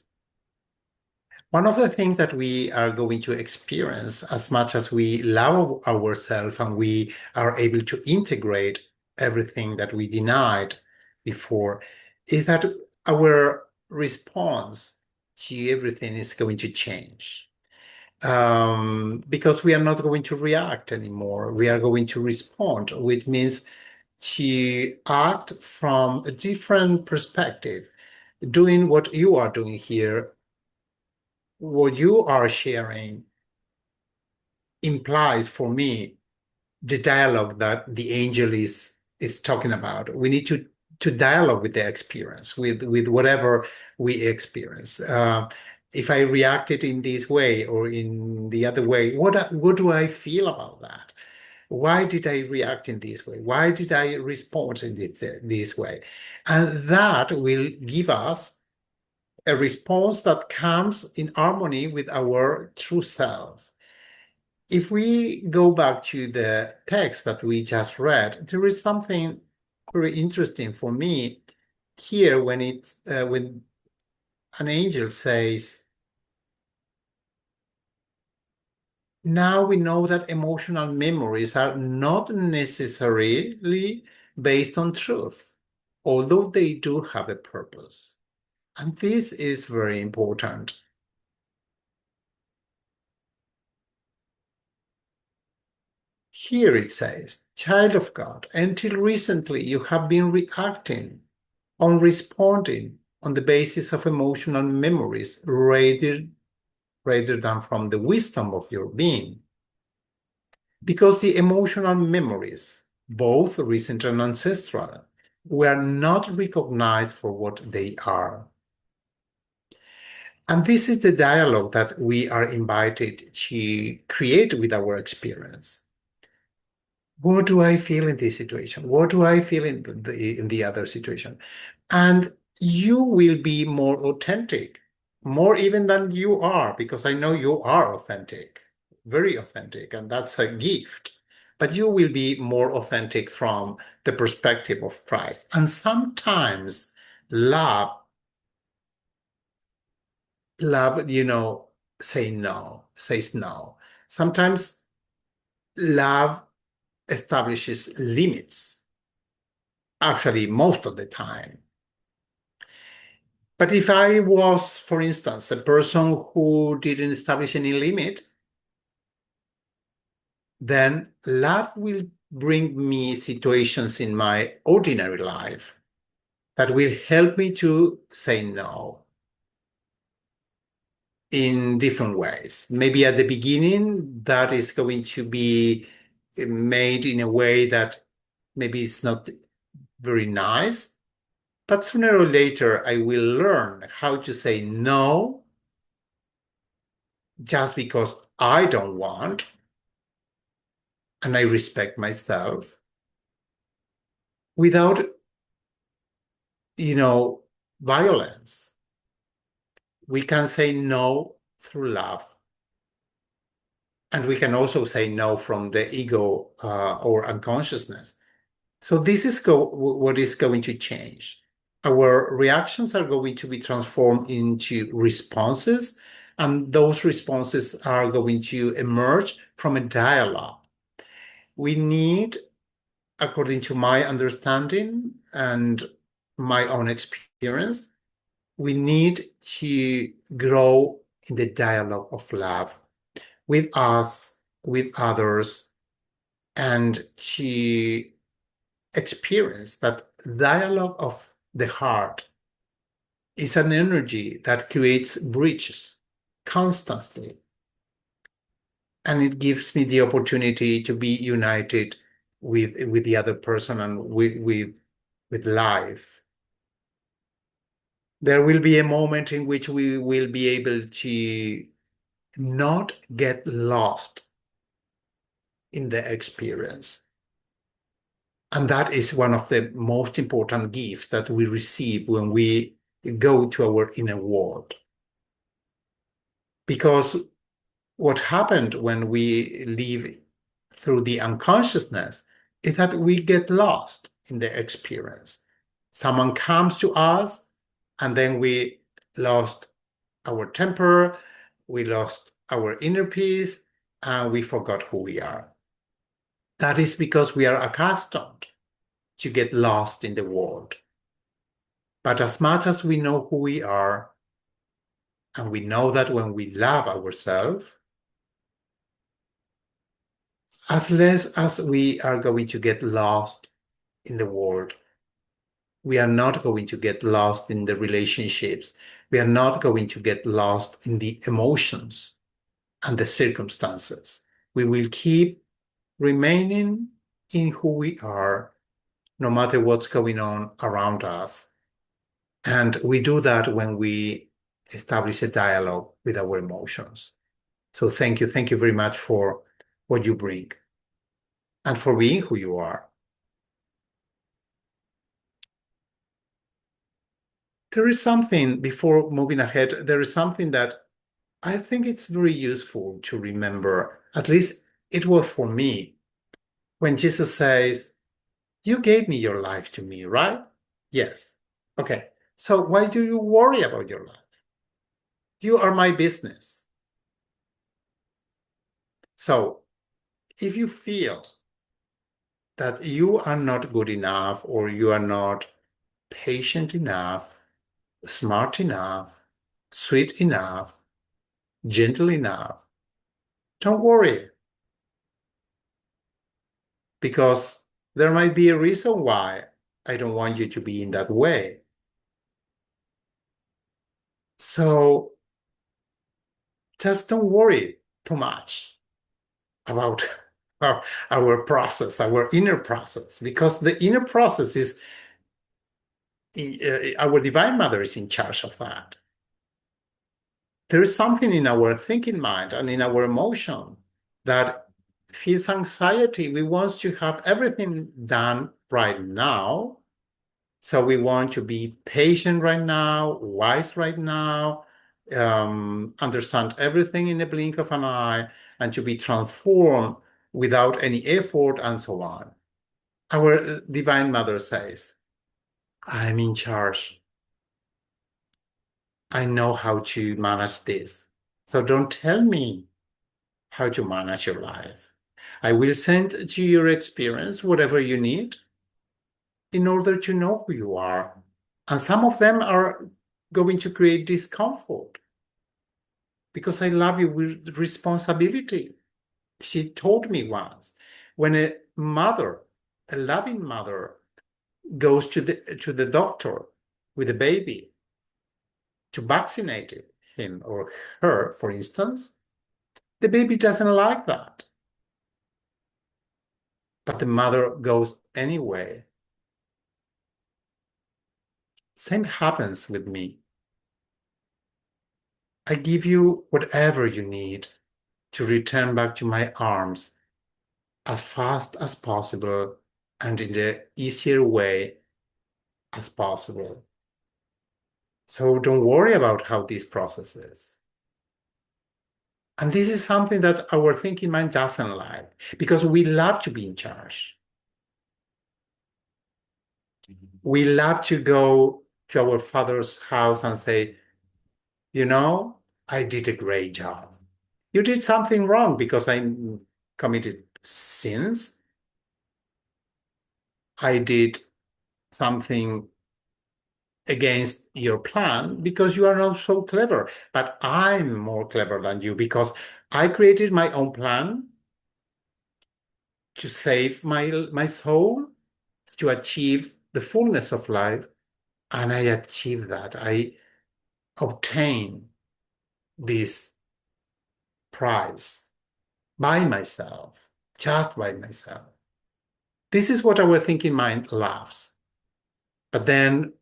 one of the things that we are going to experience as much as we love ourselves and we are able to integrate everything that we denied before is that our response to everything is going to change. Because we are not going to react anymore. We are going to respond, which means to act from a different perspective, doing what you are doing here. What you are sharing implies for me the dialogue that the angel is talking about. We need to dialogue with the experience, with whatever we experience. If I reacted in this way or in the other way, what do I feel about that? Why did I react in this way? Why did I respond in this way? And that will give us a response that comes in harmony with our true self. If we go back to the text that we just read, there is something very interesting for me here when when an angel says, now we know that emotional memories are not necessarily based on truth. although they do have a purpose. And this is very important. Here it says, child of God, until recently you have been reacting on responding on the basis of emotional memories rather than from the wisdom of your being. Because the emotional memories, both recent and ancestral, were not recognized for what they are. And this is the dialogue that we are invited to create with our experience. What do I feel in this situation? What do I feel in the other situation? And you will be more authentic, more even than you are, because I know you are authentic, very authentic, and that's a gift. But you will be more authentic from the perspective of Christ. And sometimes love, says no. Sometimes love establishes limits, actually most of the time. But if I was, for instance, a person who didn't establish any limit, then love will bring me situations in my ordinary life that will help me to say no in different ways. Maybe at the beginning, that is going to be made in a way that maybe it's not very nice, but sooner or later, I will learn how to say no just because I don't want, and I respect myself, without, violence. We can say no through love. And we can also say no from the ego or unconsciousness. So this is what is going to change. Our reactions are going to be transformed into responses, and those responses are going to emerge from a dialogue. We need, according to my understanding and my own experience, we need to grow in the dialogue of love with us, with others, and to experience that dialogue of the heart is an energy that creates bridges constantly. And it gives me the opportunity to be united with the other person and with life. There will be a moment in which we will be able to not get lost in the experience. And that is one of the most important gifts that we receive when we go to our inner world. Because what happened when we live through the unconsciousness is that we get lost in the experience. Someone comes to us, and then we lost our temper, we lost our inner peace, and we forgot who we are. That is because we are accustomed to get lost in the world. But as much as we know who we are, and we know that when we love ourselves, as less as we are going to get lost in the world, we are not going to get lost in the relationships. We are not going to get lost in the emotions and the circumstances. We will keep remaining in who we are, no matter what's going on around us. And we do that when we establish a dialogue with our emotions. So thank you. Thank you very much for what you bring and for being who you are. There is something, before moving ahead, there is something that I think it's very useful to remember. At least it was for me. When Jesus says, "You gave me your life to me," right? Yes. Okay. So why do you worry about your life? You are my business. So if you feel that you are not good enough, or you are not patient enough, smart enough, sweet enough, gentle enough. Don't worry, because there might be a reason why I don't want you to be in that way. So just don't worry too much about our process, our inner process, because the inner process is our Divine Mother is in charge of that. There is something in our thinking mind and in our emotion that feels anxiety. We want to have everything done right now. So we want to be patient right now, wise right now, understand everything in a blink of an eye, and to be transformed without any effort and so on. Our Divine Mother says, I'm in charge. I know how to manage this. So don't tell me how to manage your life. I will send to your experience whatever you need in order to know who you are. And some of them are going to create discomfort because I love you with responsibility. She told me once, when a mother, a loving mother, goes to the doctor with a baby to vaccinate him or her, for instance, the baby doesn't like that. But the mother goes anyway. Same happens with me. I give you whatever you need to return back to my arms as fast as possible and in the easier way as possible. So don't worry about how this process is. And this is something that our thinking mind doesn't like, because we love to be in charge. We love to go to our father's house and say, you know, I did a great job. You did something wrong because I committed sins. I did something against your plan because you are not so clever. But I'm more clever than you because I created my own plan to save my soul, to achieve the fullness of life. And I achieved that. I obtained this prize by myself, just by myself. This is what our thinking mind loves. But then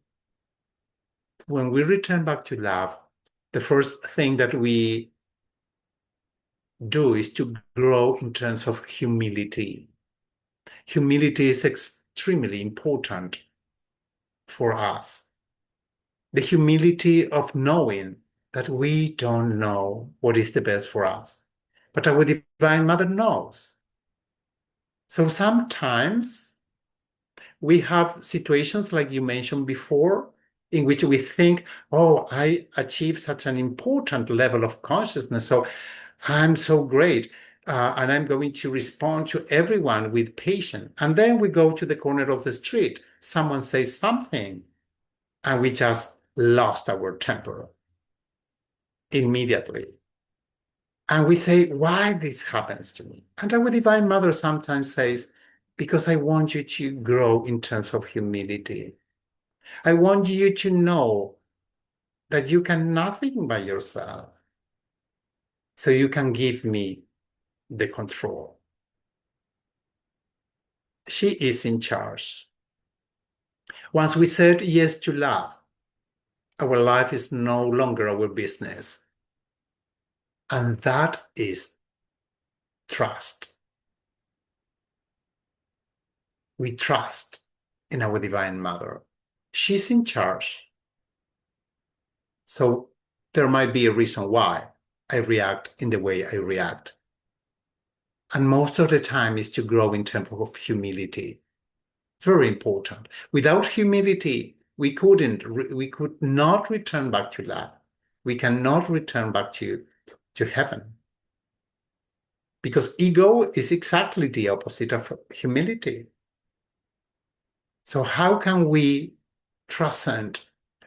when we return back to love, the first thing that we do is to grow in terms of humility. Humility is extremely important for us. The humility of knowing that we don't know what is the best for us, but our Divine Mother knows. So sometimes we have situations like you mentioned before, in which we think, oh, I achieved such an important level of consciousness, so I'm so great, and I'm going to respond to everyone with patience. And then we go to the corner of the street, someone says something, and we just lost our temper immediately. And we say, why this happens to me? And our Divine Mother sometimes says, because I want you to grow in terms of humility. I want you to know that you can nothing by yourself. So you can give me the control. She is in charge. Once we said yes to love, our life is no longer our business. And that is trust. We trust in our Divine Mother. She's in charge. So there might be a reason why I react in the way I react. And most of the time is to grow in terms of humility. Very important. Without humility, we could not return back to love. We cannot return back to heaven. Because ego is exactly the opposite of humility. So how can we transcend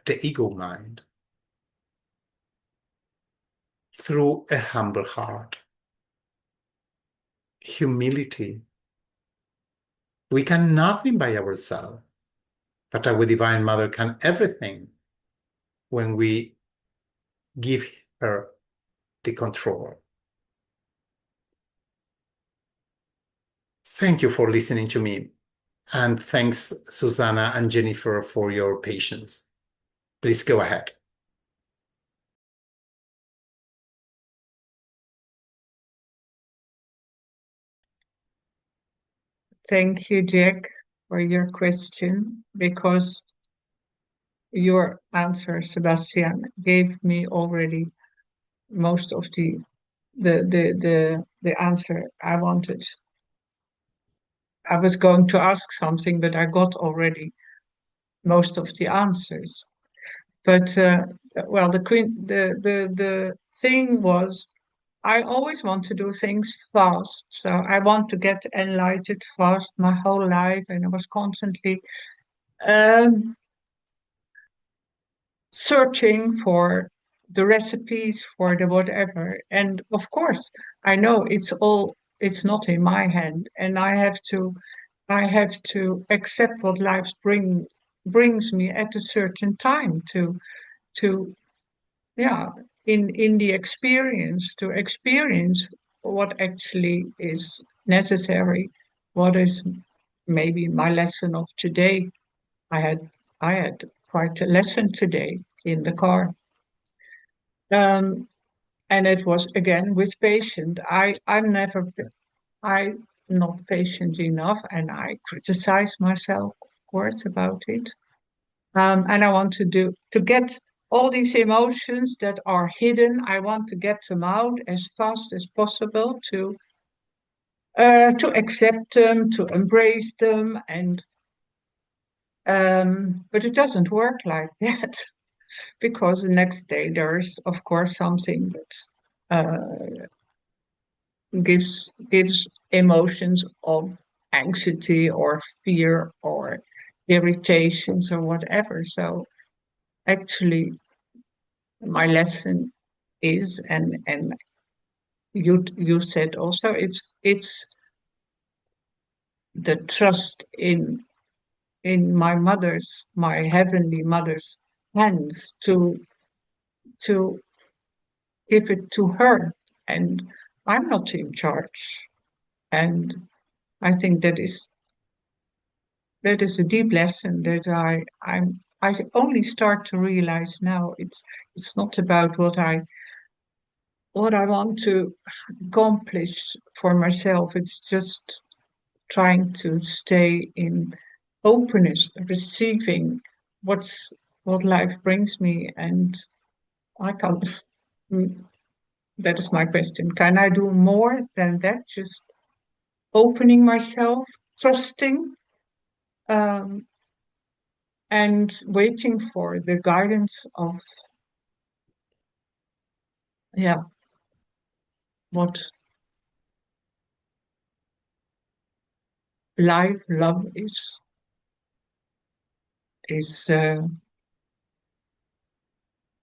the ego mind through a humble heart, humility. We can nothing by ourselves, but our Divine Mother can everything when we give her the control. Thank you for listening to me. And thanks, Susanna and Jennifer, for your patience. Please go ahead. Thank you, Jack, for your question, because your answer, Sebastián, gave me already most of the answer I wanted. I was going to ask something, but I got already most of the answers. But well, the thing was, I always want to do things fast. So I want to get enlightened fast my whole life, and I was constantly searching for the recipes for the whatever. And of course, I know it's not in my hand, and I have to accept what brings me at a certain time to yeah, in the experience, to experience what actually is necessary, what is maybe my lesson of today. I had quite a lesson today in the car. And it was again with patient. I'm not patient enough, and I criticize myself, of course, about it. And I want to get all these emotions that are hidden. I want to get them out as fast as possible to accept them, to embrace them, and but it doesn't work like that, because the next day there's of course something that gives emotions of anxiety or fear or irritations or whatever. So actually my lesson is, and you said also, it's the trust in my heavenly mother's hands, to give it to her, and I'm not in charge. And I think that is a deep lesson that I only start to realize now. It's not about what I want to accomplish for myself. It's just trying to stay in openness, receiving what life brings me, and I can't. That is my question. Can I do more than that? Just opening myself, trusting, and waiting for the guidance of, what life, love is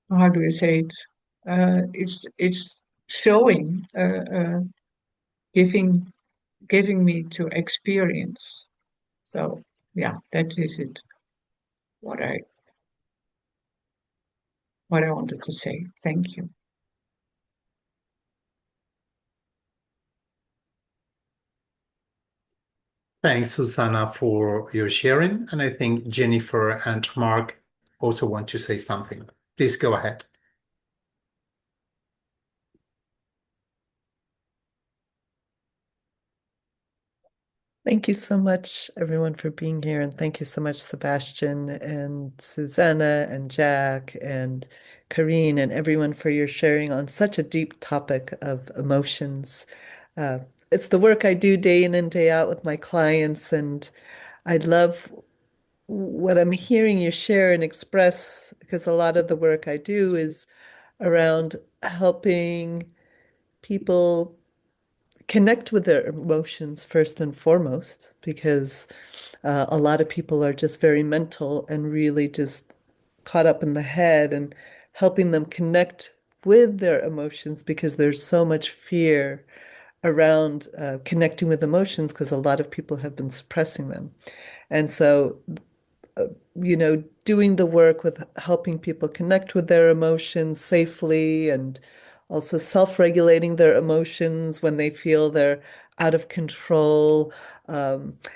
how do you say it? It's showing, giving me to experience. So that is it. What I wanted to say. Thank you. Thanks, Susanna, for your sharing. And I think Jennifer and Mark also want to say something. Please go ahead. Thank you so much, everyone, for being here. And thank you so much, Sebastián and Susanna and Jack and Karine and everyone for your sharing on such a deep topic of emotions. It's the work I do day in and day out with my clients, and I love what I'm hearing you share and express, because a lot of the work I do is around helping people connect with their emotions first and foremost, because a lot of people are just very mental and really just caught up in the head, and helping them connect with their emotions, because there's so much fear around connecting with emotions, because a lot of people have been suppressing them. And so, doing the work with helping people connect with their emotions safely, and also self-regulating their emotions when they feel they're out of control,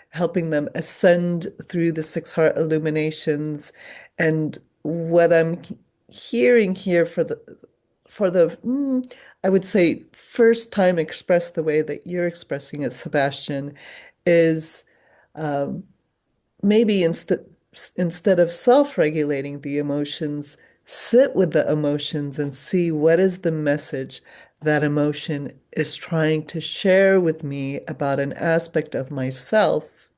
helping them ascend through the six heart illuminations. And what I'm hearing here I would say, first time expressed the way that you're expressing it, Sebastian, is maybe instead of self-regulating the emotions, sit with the emotions and see what is the message that emotion is trying to share with me about an aspect of myself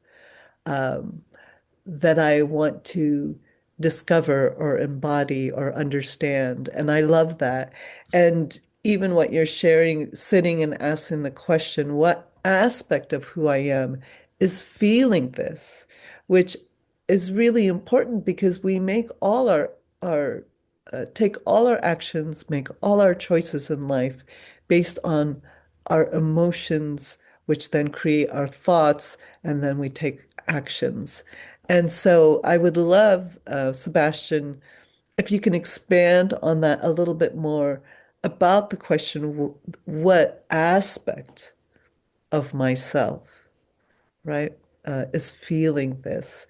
that I want to discover or embody or understand. And I love that. And even what you're sharing, sitting and asking the question, what aspect of who I am is feeling this, which is really important, because we make all our take all our actions, make all our choices in life based on our emotions, which then create our thoughts, and then we take actions. And so I would love, Sebastian, if you can expand on that a little bit more about the question, what aspect of myself, right, is feeling this?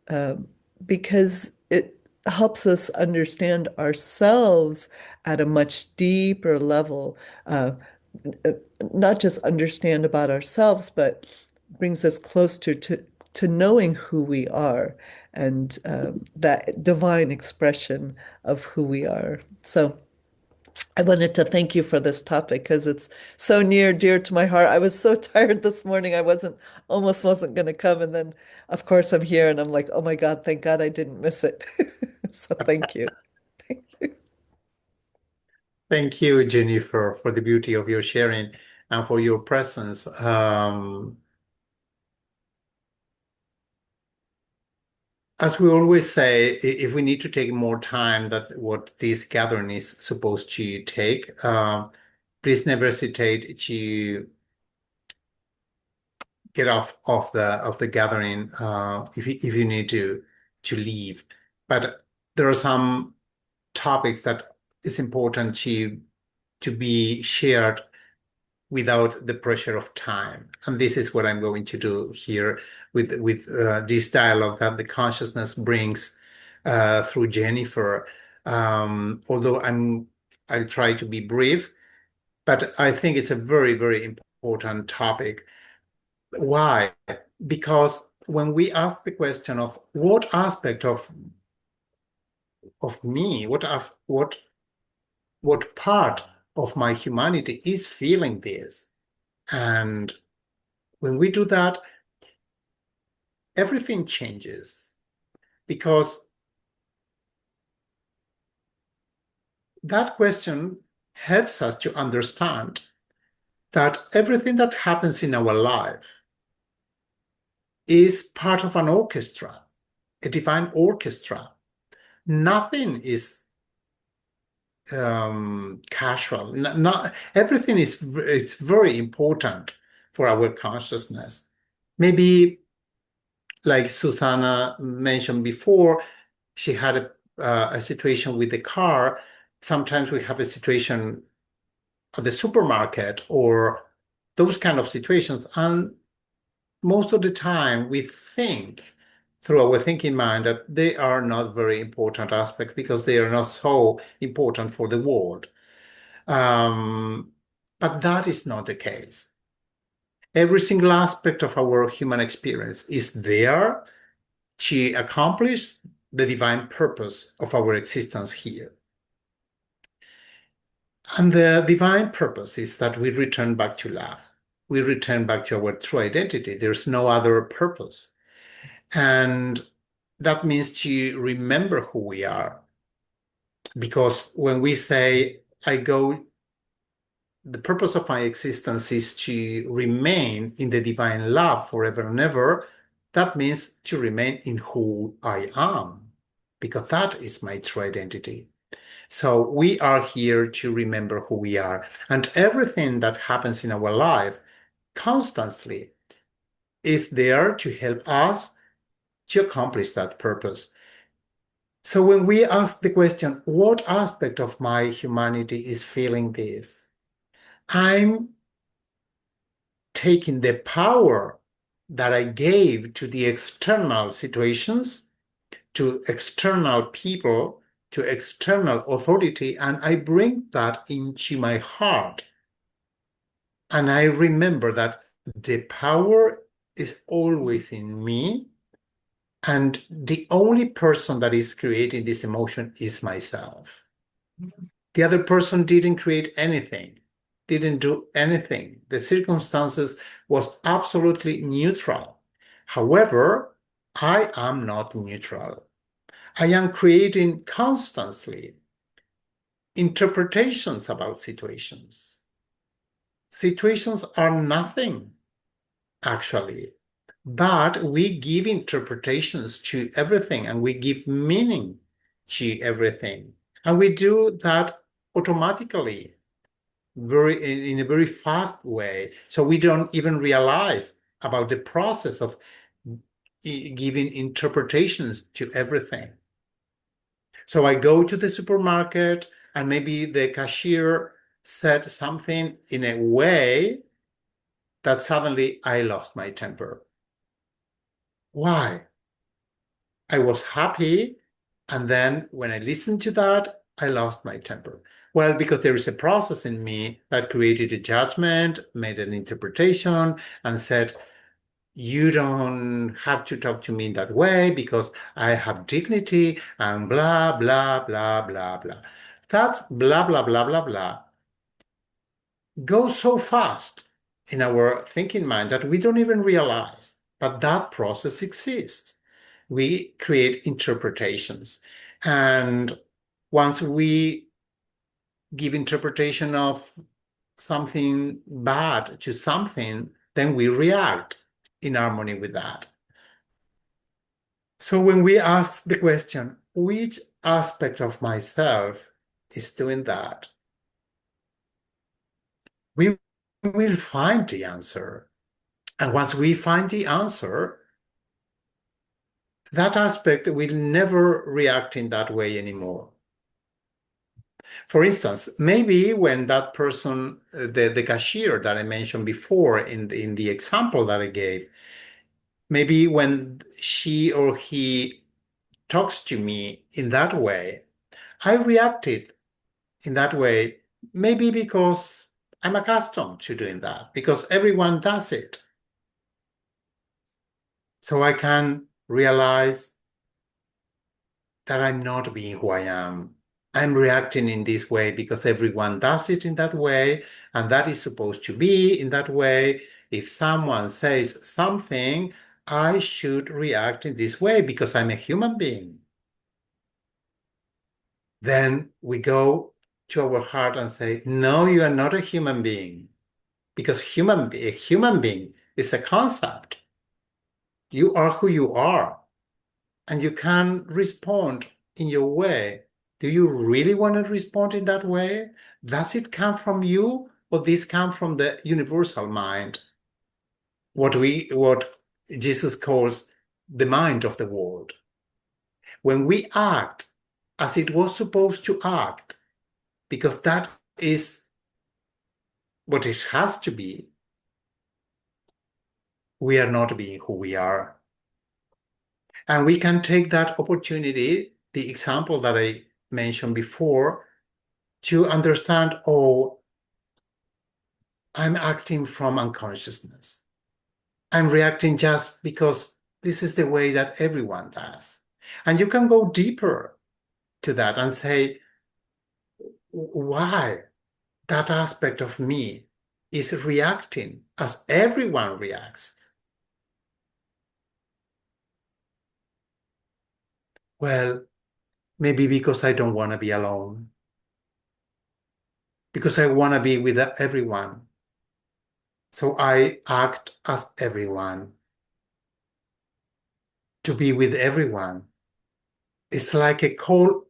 Um, because it helps us understand ourselves at a much deeper level, uh, not just understand about ourselves, but brings us closer to knowing who we are, and that divine expression of who we are. So I wanted to thank you for this topic, because it's so near dear to my heart. I was so tired this morning. I almost wasn't going to come. And then, of course, I'm here and I'm like, oh my God, thank God I didn't miss it. So thank you. Thank you, Jennifer, for the beauty of your sharing and for your presence. As we always say, if we need to take more time than what this gathering is supposed to take, please never hesitate to get off of the gathering if you need to leave. But there are some topics that is important to be shared without the pressure of time. And this is what I'm going to do here with this dialogue that the consciousness brings through Jennifer. Although I'll try to be brief, but I think it's a very, very important topic. Why? Because when we ask the question of what aspect of me, what part of my humanity is feeling this, and when we do that, everything changes, because that question helps us to understand that everything that happens in our life is part of an orchestra, a divine orchestra. Nothing is casual. Not everything is it's very important for our consciousness. Maybe, like Susanna mentioned before, she had a situation with the car. Sometimes we have a situation at the supermarket or those kind of situations, and most of the time we think through our thinking mind that they are not very important aspects because they are not so important for the world. But that is not the case. Every single aspect of our human experience is there to accomplish the divine purpose of our existence here. And the divine purpose is that we return back to love. We return back to our true identity. There's no other purpose. And that means to remember who we are. Because when we say, I go the purpose of my existence is to remain in the divine love forever and ever, that means to remain in who I am, because that is my true identity. So we are here to remember who we are. And everything that happens in our life constantly is there to help us to accomplish that purpose. So when we ask the question, what aspect of my humanity is feeling this? I'm taking the power that I gave to the external situations, to external people, to external authority, and I bring that into my heart. And I remember that the power is always in me, and the only person that is creating this emotion is myself. The other person didn't create anything, didn't do anything. The circumstances was absolutely neutral. However, I am not neutral. I am creating constantly interpretations about situations. Situations are nothing, actually, but we give interpretations to everything and we give meaning to everything. And we do that automatically, in a very fast way. So we don't even realize about the process of giving interpretations to everything. So I go to the supermarket and maybe the cashier said something in a way that suddenly I lost my temper. Why? I was happy, and then when I listened to that, I lost my temper. Well, because there is a process in me that created a judgment, made an interpretation, and said, you don't have to talk to me in that way because I have dignity and blah, blah, blah, blah, blah. That blah, blah, blah, blah, blah goes so fast in our thinking mind that we don't even realize, but that process exists. We create interpretations. And once we give interpretation of something bad to something, then we react in harmony with that. So when we ask the question, which aspect of myself is doing that? We will find the answer. And once we find the answer, that aspect will never react in that way anymore. For instance, maybe when that person, the cashier that I mentioned before in the example that I gave, maybe when she or he talks to me in that way, I reacted in that way, maybe because I'm accustomed to doing that, because everyone does it. So I can realize that I'm not being who I am. I'm reacting in this way because everyone does it in that way, and that is supposed to be in that way. If someone says something, I should react in this way because I'm a human being. Then we go to our heart and say, no, you are not a human being, because a human being is a concept. You are who you are, and you can respond in your way. Do you really want to respond in that way? Does it come from you, or this come from the universal mind? What Jesus calls the mind of the world. When we act as it was supposed to act, because that is what it has to be, we are not being who we are. And we can take that opportunity, the example that I mentioned before, to understand, oh, I'm acting from unconsciousness. I'm reacting just because this is the way that everyone does. And you can go deeper to that and say, why that aspect of me is reacting as everyone reacts. Well, maybe because I don't want to be alone. because I want to be with everyone. So I act as everyone. To be with everyone. It's like a call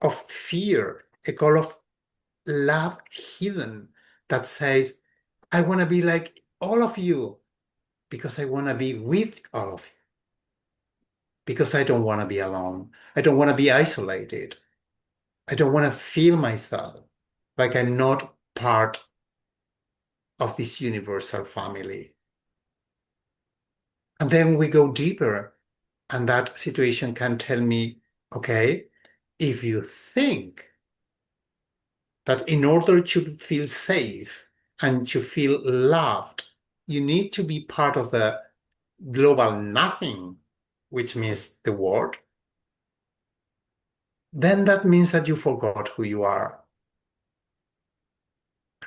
of fear, a call of love hidden that says, I want to be like all of you because I want to be with all of you. Because I don't want to be alone. I don't want to be isolated. I don't want to feel myself like I'm not part of this universal family. And then we go deeper, and that situation can tell me, okay, if you think that in order to feel safe and to feel loved, you need to be part of the global nothing, which means the world, then that means that you forgot who you are.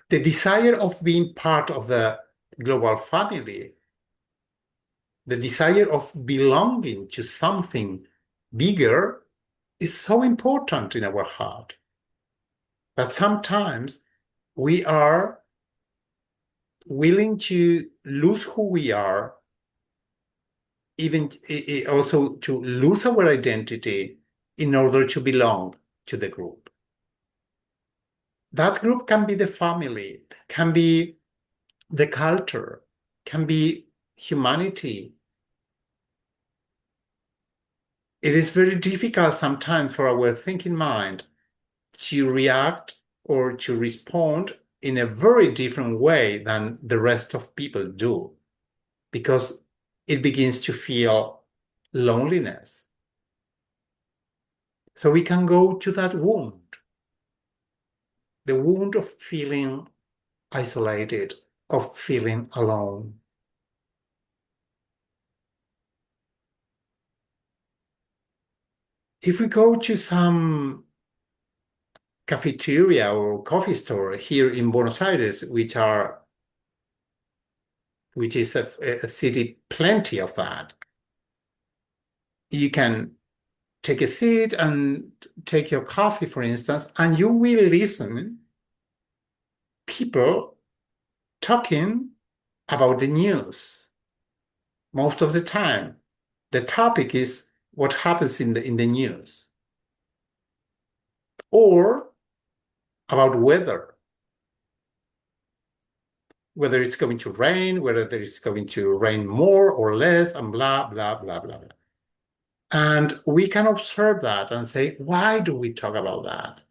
The desire of being part of the global family, the desire of belonging to something bigger is so important in our heart that sometimes we are willing to lose who we are, even also to lose our identity in order to belong to the group. That group can be the family, can be the culture, can be humanity. It is very difficult sometimes for our thinking mind to react or to respond in a very different way than the rest of people do, because it begins to feel loneliness. So we can go to that wound, the wound of feeling isolated, of feeling alone. If we go to some cafeteria or coffee store here in Buenos Aires, which is a city plenty of that, you can take a seat and take your coffee, for instance, and you will listen people talking about the news. Most of the time, the topic is what happens in the news, or about weather, whether it's going to rain, whether it's going to rain more or less, and blah, blah, blah, blah, blah. And we can observe that and say, why do we talk about that?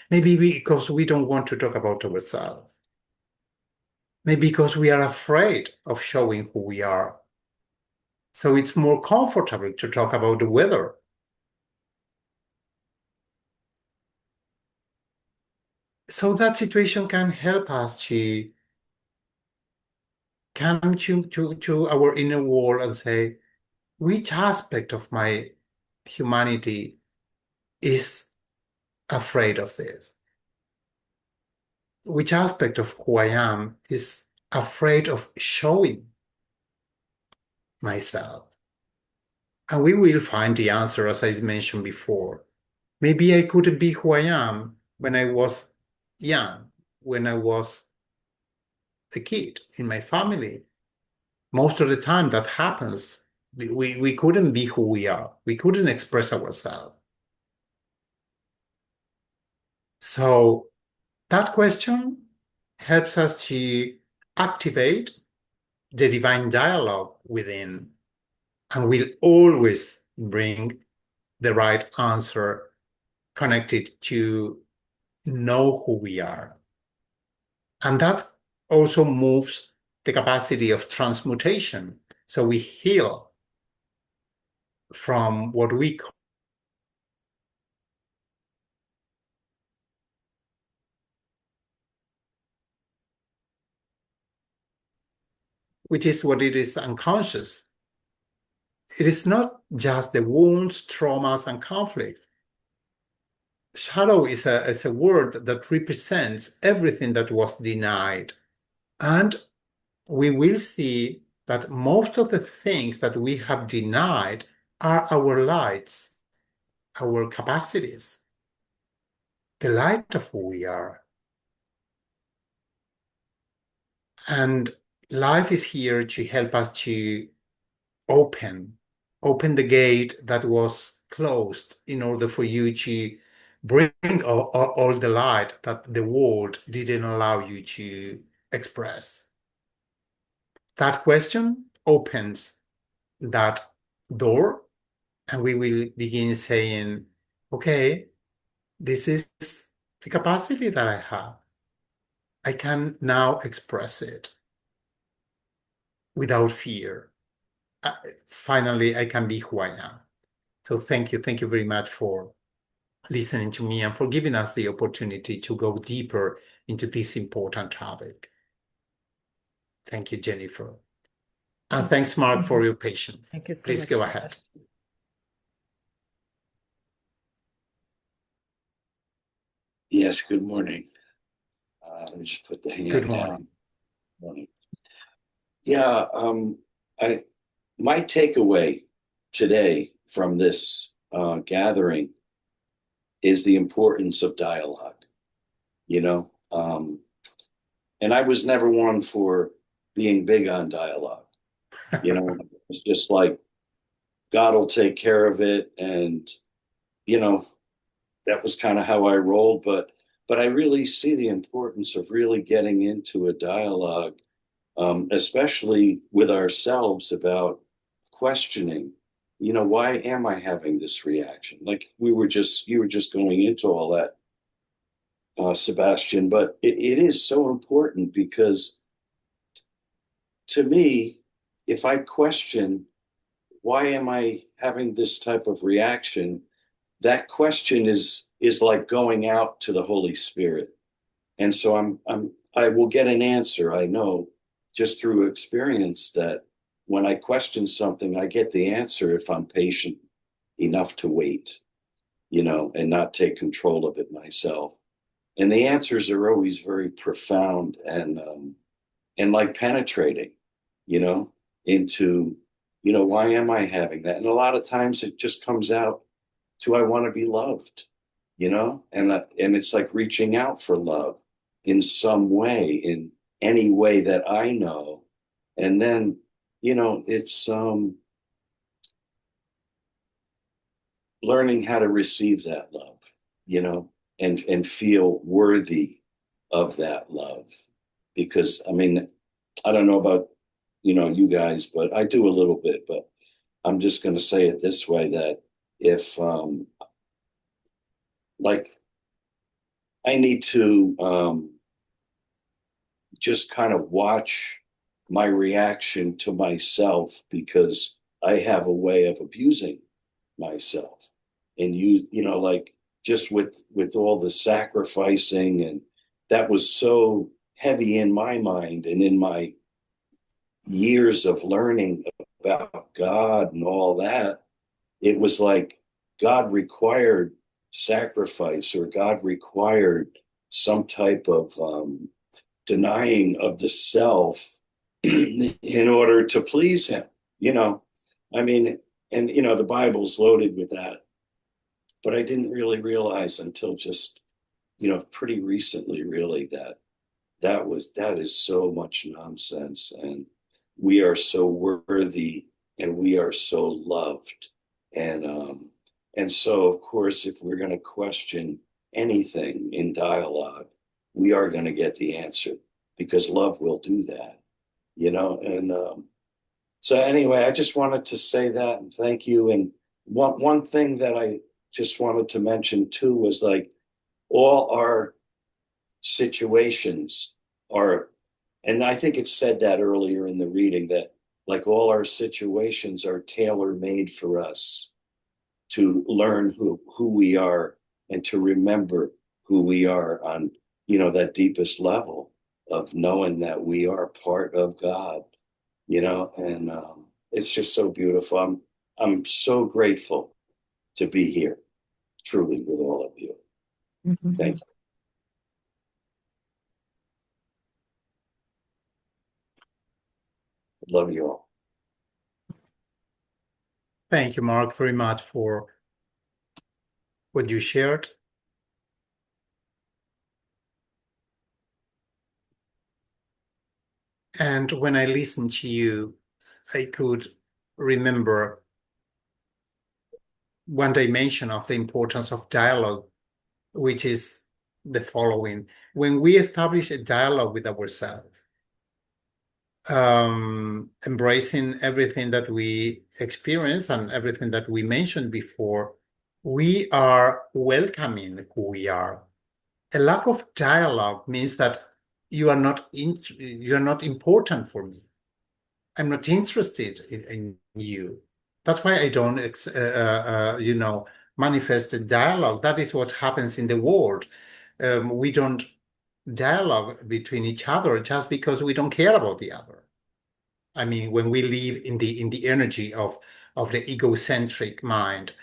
Maybe because we don't want to talk about ourselves. Maybe because we are afraid of showing who we are. So it's more comfortable to talk about the weather. So that situation can help us to come to our inner world and say, which aspect of my humanity is afraid of this? Which aspect of who I am is afraid of showing myself? And we will find the answer, as I mentioned before. Maybe I couldn't be who I am when I was young, when I was a kid in my family. Most of the time that happens, we couldn't be who we are. We couldn't express ourselves. So that question helps us to activate the divine dialogue within, and will always bring the right answer connected to know who we are. And that also moves the capacity of transmutation. So we heal from what we call, which is what it is unconscious. It is not just the wounds, traumas, and conflicts. Shadow is a word that represents everything that was denied. And we will see that most of the things that we have denied are our lights, our capacities. the light of who we are. And life is here to help us to open the gate that was closed in order for you to bring all the light that the world didn't allow you to express. That question opens that door, and we will begin saying, okay, this is the capacity that I have. I can now express it without fear. Finally, I can be who I am. So thank you. Thank you very much for listening to me and for giving us the opportunity to go deeper into this important topic. Thank you, Jennifer. And thanks, Mark, for your patience. Thank you so Please much, go ahead. Yes, good morning. Let me just put the hand Good down. morning. Yeah, my takeaway today from this gathering is the importance of dialogue, you know. And I was never one for being big on dialogue. You know, it's just like God will take care of it, and you know, that was kind of how I rolled. But I really see the importance of really getting into a dialogue, especially with ourselves about questioning. You know, why am I having this reaction? Like you were just going into all that, Sebastian. But it is so important because, to me, if I question why am I having this type of reaction, that question is like going out to the Holy Spirit. And so I will get an answer, I know, just through experience, that when I question something, I get the answer if I'm patient enough to wait, you know, and not take control of it myself. And the answers are always very profound and like penetrating, you know, into, you know, why am I having that? And a lot of times it just comes out to, I want to be loved, you know, and it's like reaching out for love in some way, in any way that I know. And then, you know, it's learning how to receive that love, you know, and feel worthy of that love. Because, I mean, I don't know about, you know, you guys, but I do a little bit. But I'm just going to say it this way, that if like I need to just kind of watch my reaction to myself, because I have a way of abusing myself. And you know, like just with all the sacrificing, and that was so heavy in my mind and in my years of learning about God and all that. It was like God required sacrifice, or God required some type of denying of the self in order to please him, you know. I mean, and you know, the Bible's loaded with that, but I didn't really realize until just, you know, pretty recently, really, that is so much nonsense. And we are so worthy, and we are so loved. And so, of course, if we're going to question anything in dialogue, we are going to get the answer, because love will do that, you know. And so anyway, I just wanted to say that, and thank you. And one thing that I just wanted to mention too was, like, all our situations are, and I think it said that earlier in the reading, that like all our situations are tailor-made for us to learn who we are, and to remember who we are on, you know, that deepest level of knowing that we are part of God, you know. And it's just so beautiful. I'm so grateful to be here, truly, with all of you. Thank you. Love you all. Thank you, Mark, very much for what you shared. And when I listened to you, I could remember one dimension of the importance of dialogue, which is the following. When we establish a dialogue with ourselves, embracing everything that we experience and everything that we mentioned before, we are welcoming who we are. A lack of dialogue means that you are not important for me. I'm not interested in you. That's why I don't, manifest a dialogue. That is what happens in the world. We don't dialogue between each other just because we don't care about the other. I mean, when we live in the energy of the egocentric mind,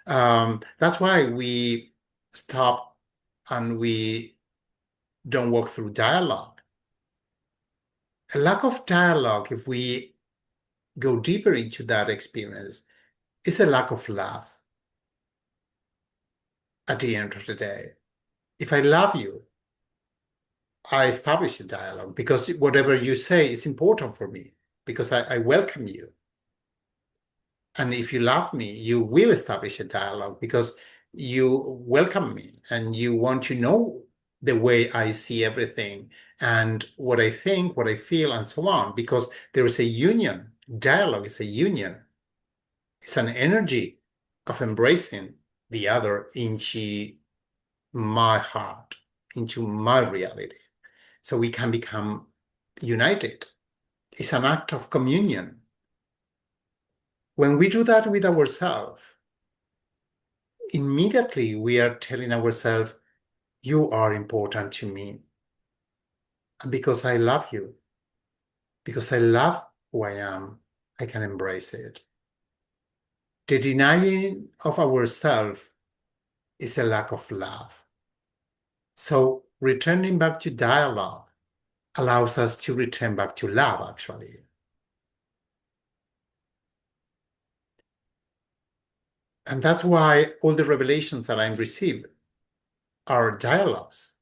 that's why we stop and we don't walk through dialogue. A lack of dialogue, if we go deeper into that experience, is a lack of love at the end of the day. If I love you, I establish a dialogue because whatever you say is important for me because I welcome you. And if you love me, you will establish a dialogue because you welcome me and you want to know the way I see everything and what I think, what I feel, and so on, because there is a union. Dialogue is a union. It's an energy of embracing the other into my heart, into my reality. So we can become united. It's an act of communion. When we do that with ourselves, immediately we are telling ourselves, you are important to me. And because I love you, because I love who I am, I can embrace it. The denying of ourselves is a lack of love. So returning back to dialogue allows us to return back to love, actually. And that's why all the revelations that I've received are dialogues.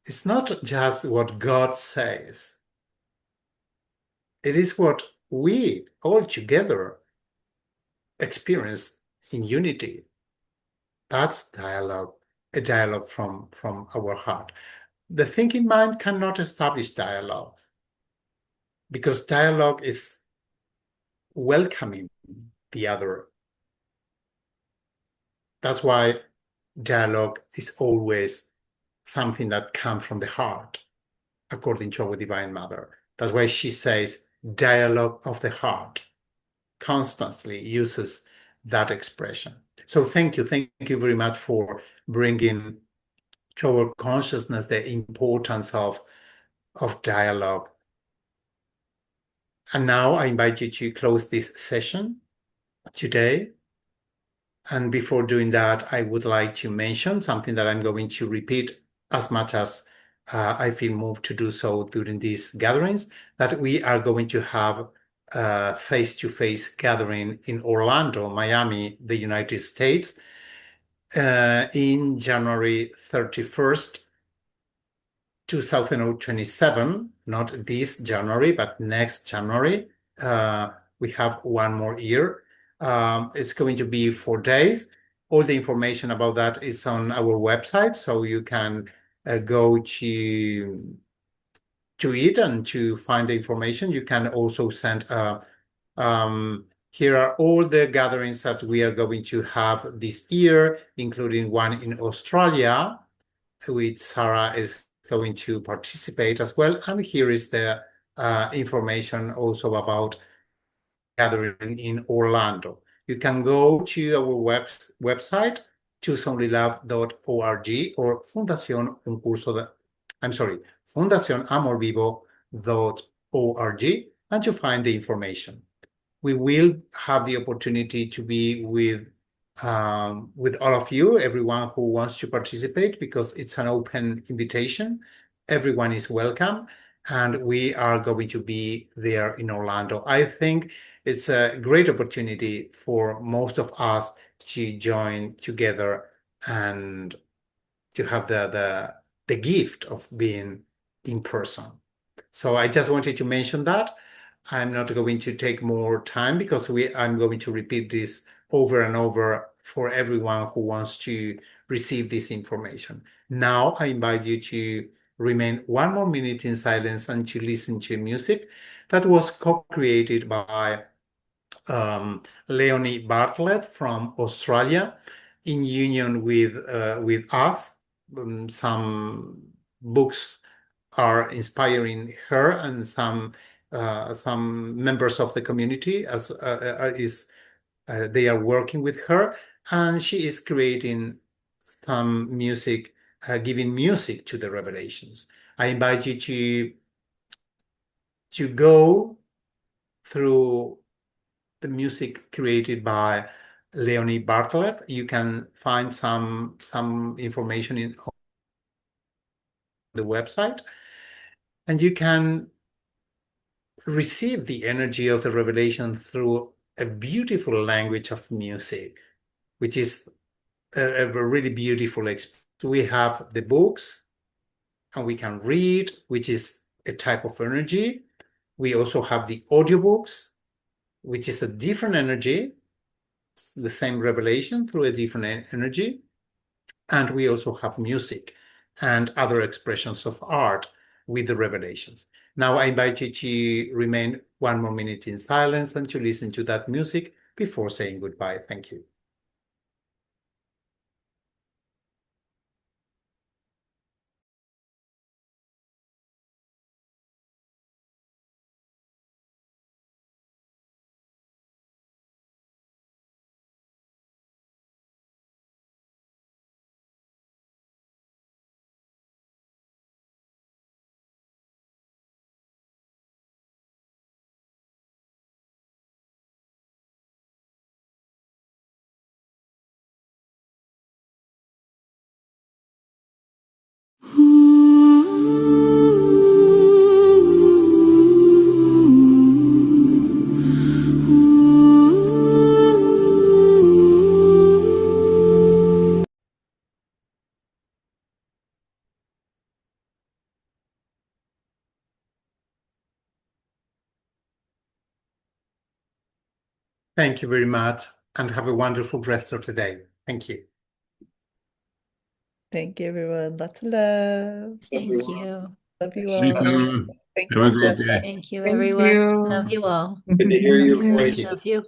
It's not just what God says. It is what we all together experience in unity. That's dialogue, a dialogue from our heart. The thinking mind cannot establish dialogue because dialogue is welcoming the other. That's why dialogue is always something that comes from the heart, according to our Divine Mother. That's why she says dialogue of the heart, constantly uses that expression. So thank you very much for bringing to our consciousness the importance of dialogue. And now I invite you to close this session today. And before doing that, I would like to mention something that I'm going to repeat as much as I feel moved to do so during these gatherings, that we are going to have a face-to-face gathering in Orlando, Miami, the United States, in January 31st, 2027, not this January, but next January. We have one more year. It's going to be 4 days. All the information about that is on our website, so you can go to it and to find the information. You can also send here are all the gatherings that we are going to have this year, including one in Australia, which Sarah is going to participate as well. And here is the information also about gathering in Orlando. You can go to our website, chooseonlylove.org or fundacionamorvivo.org, and to find the information. We will have the opportunity to be with all of you, everyone who wants to participate, because it's an open invitation. Everyone is welcome, and we are going to be there in Orlando. I think it's a great opportunity for most of us to join together and to have the gift of being in person. So I just wanted to mention that. I'm not going to take more time because I'm going to repeat this over and over for everyone who wants to receive this information. Now I invite you to remain one more minute in silence and to listen to music that was co-created by Leonie Bartlett from Australia in union with us. Some books are inspiring her, and some members of the community they are working with her, and she is creating some music, giving music to the revelations. I invite you to go through the music created by Leonie Bartlett. You can find some information on the website, and you can receive the energy of the revelation through a beautiful language of music, which is a really beautiful experience. We have the books, and we can read, which is a type of energy. We also have the audiobooks, which is a different energy, the same revelation through a different energy. And we also have music and other expressions of art with the revelations. Now I invite you to remain one more minute in silence and to listen to that music before saying goodbye. Thank you. Thank you very much, and have a wonderful rest of the day. Thank you. Thank you, everyone. Lots of love. Thank you. Love you See you all. soon. Thank Have you, a great Steph. day. Thank you, Thank everyone. you. Love you all. Good to hear your Thank voice. you. Love you.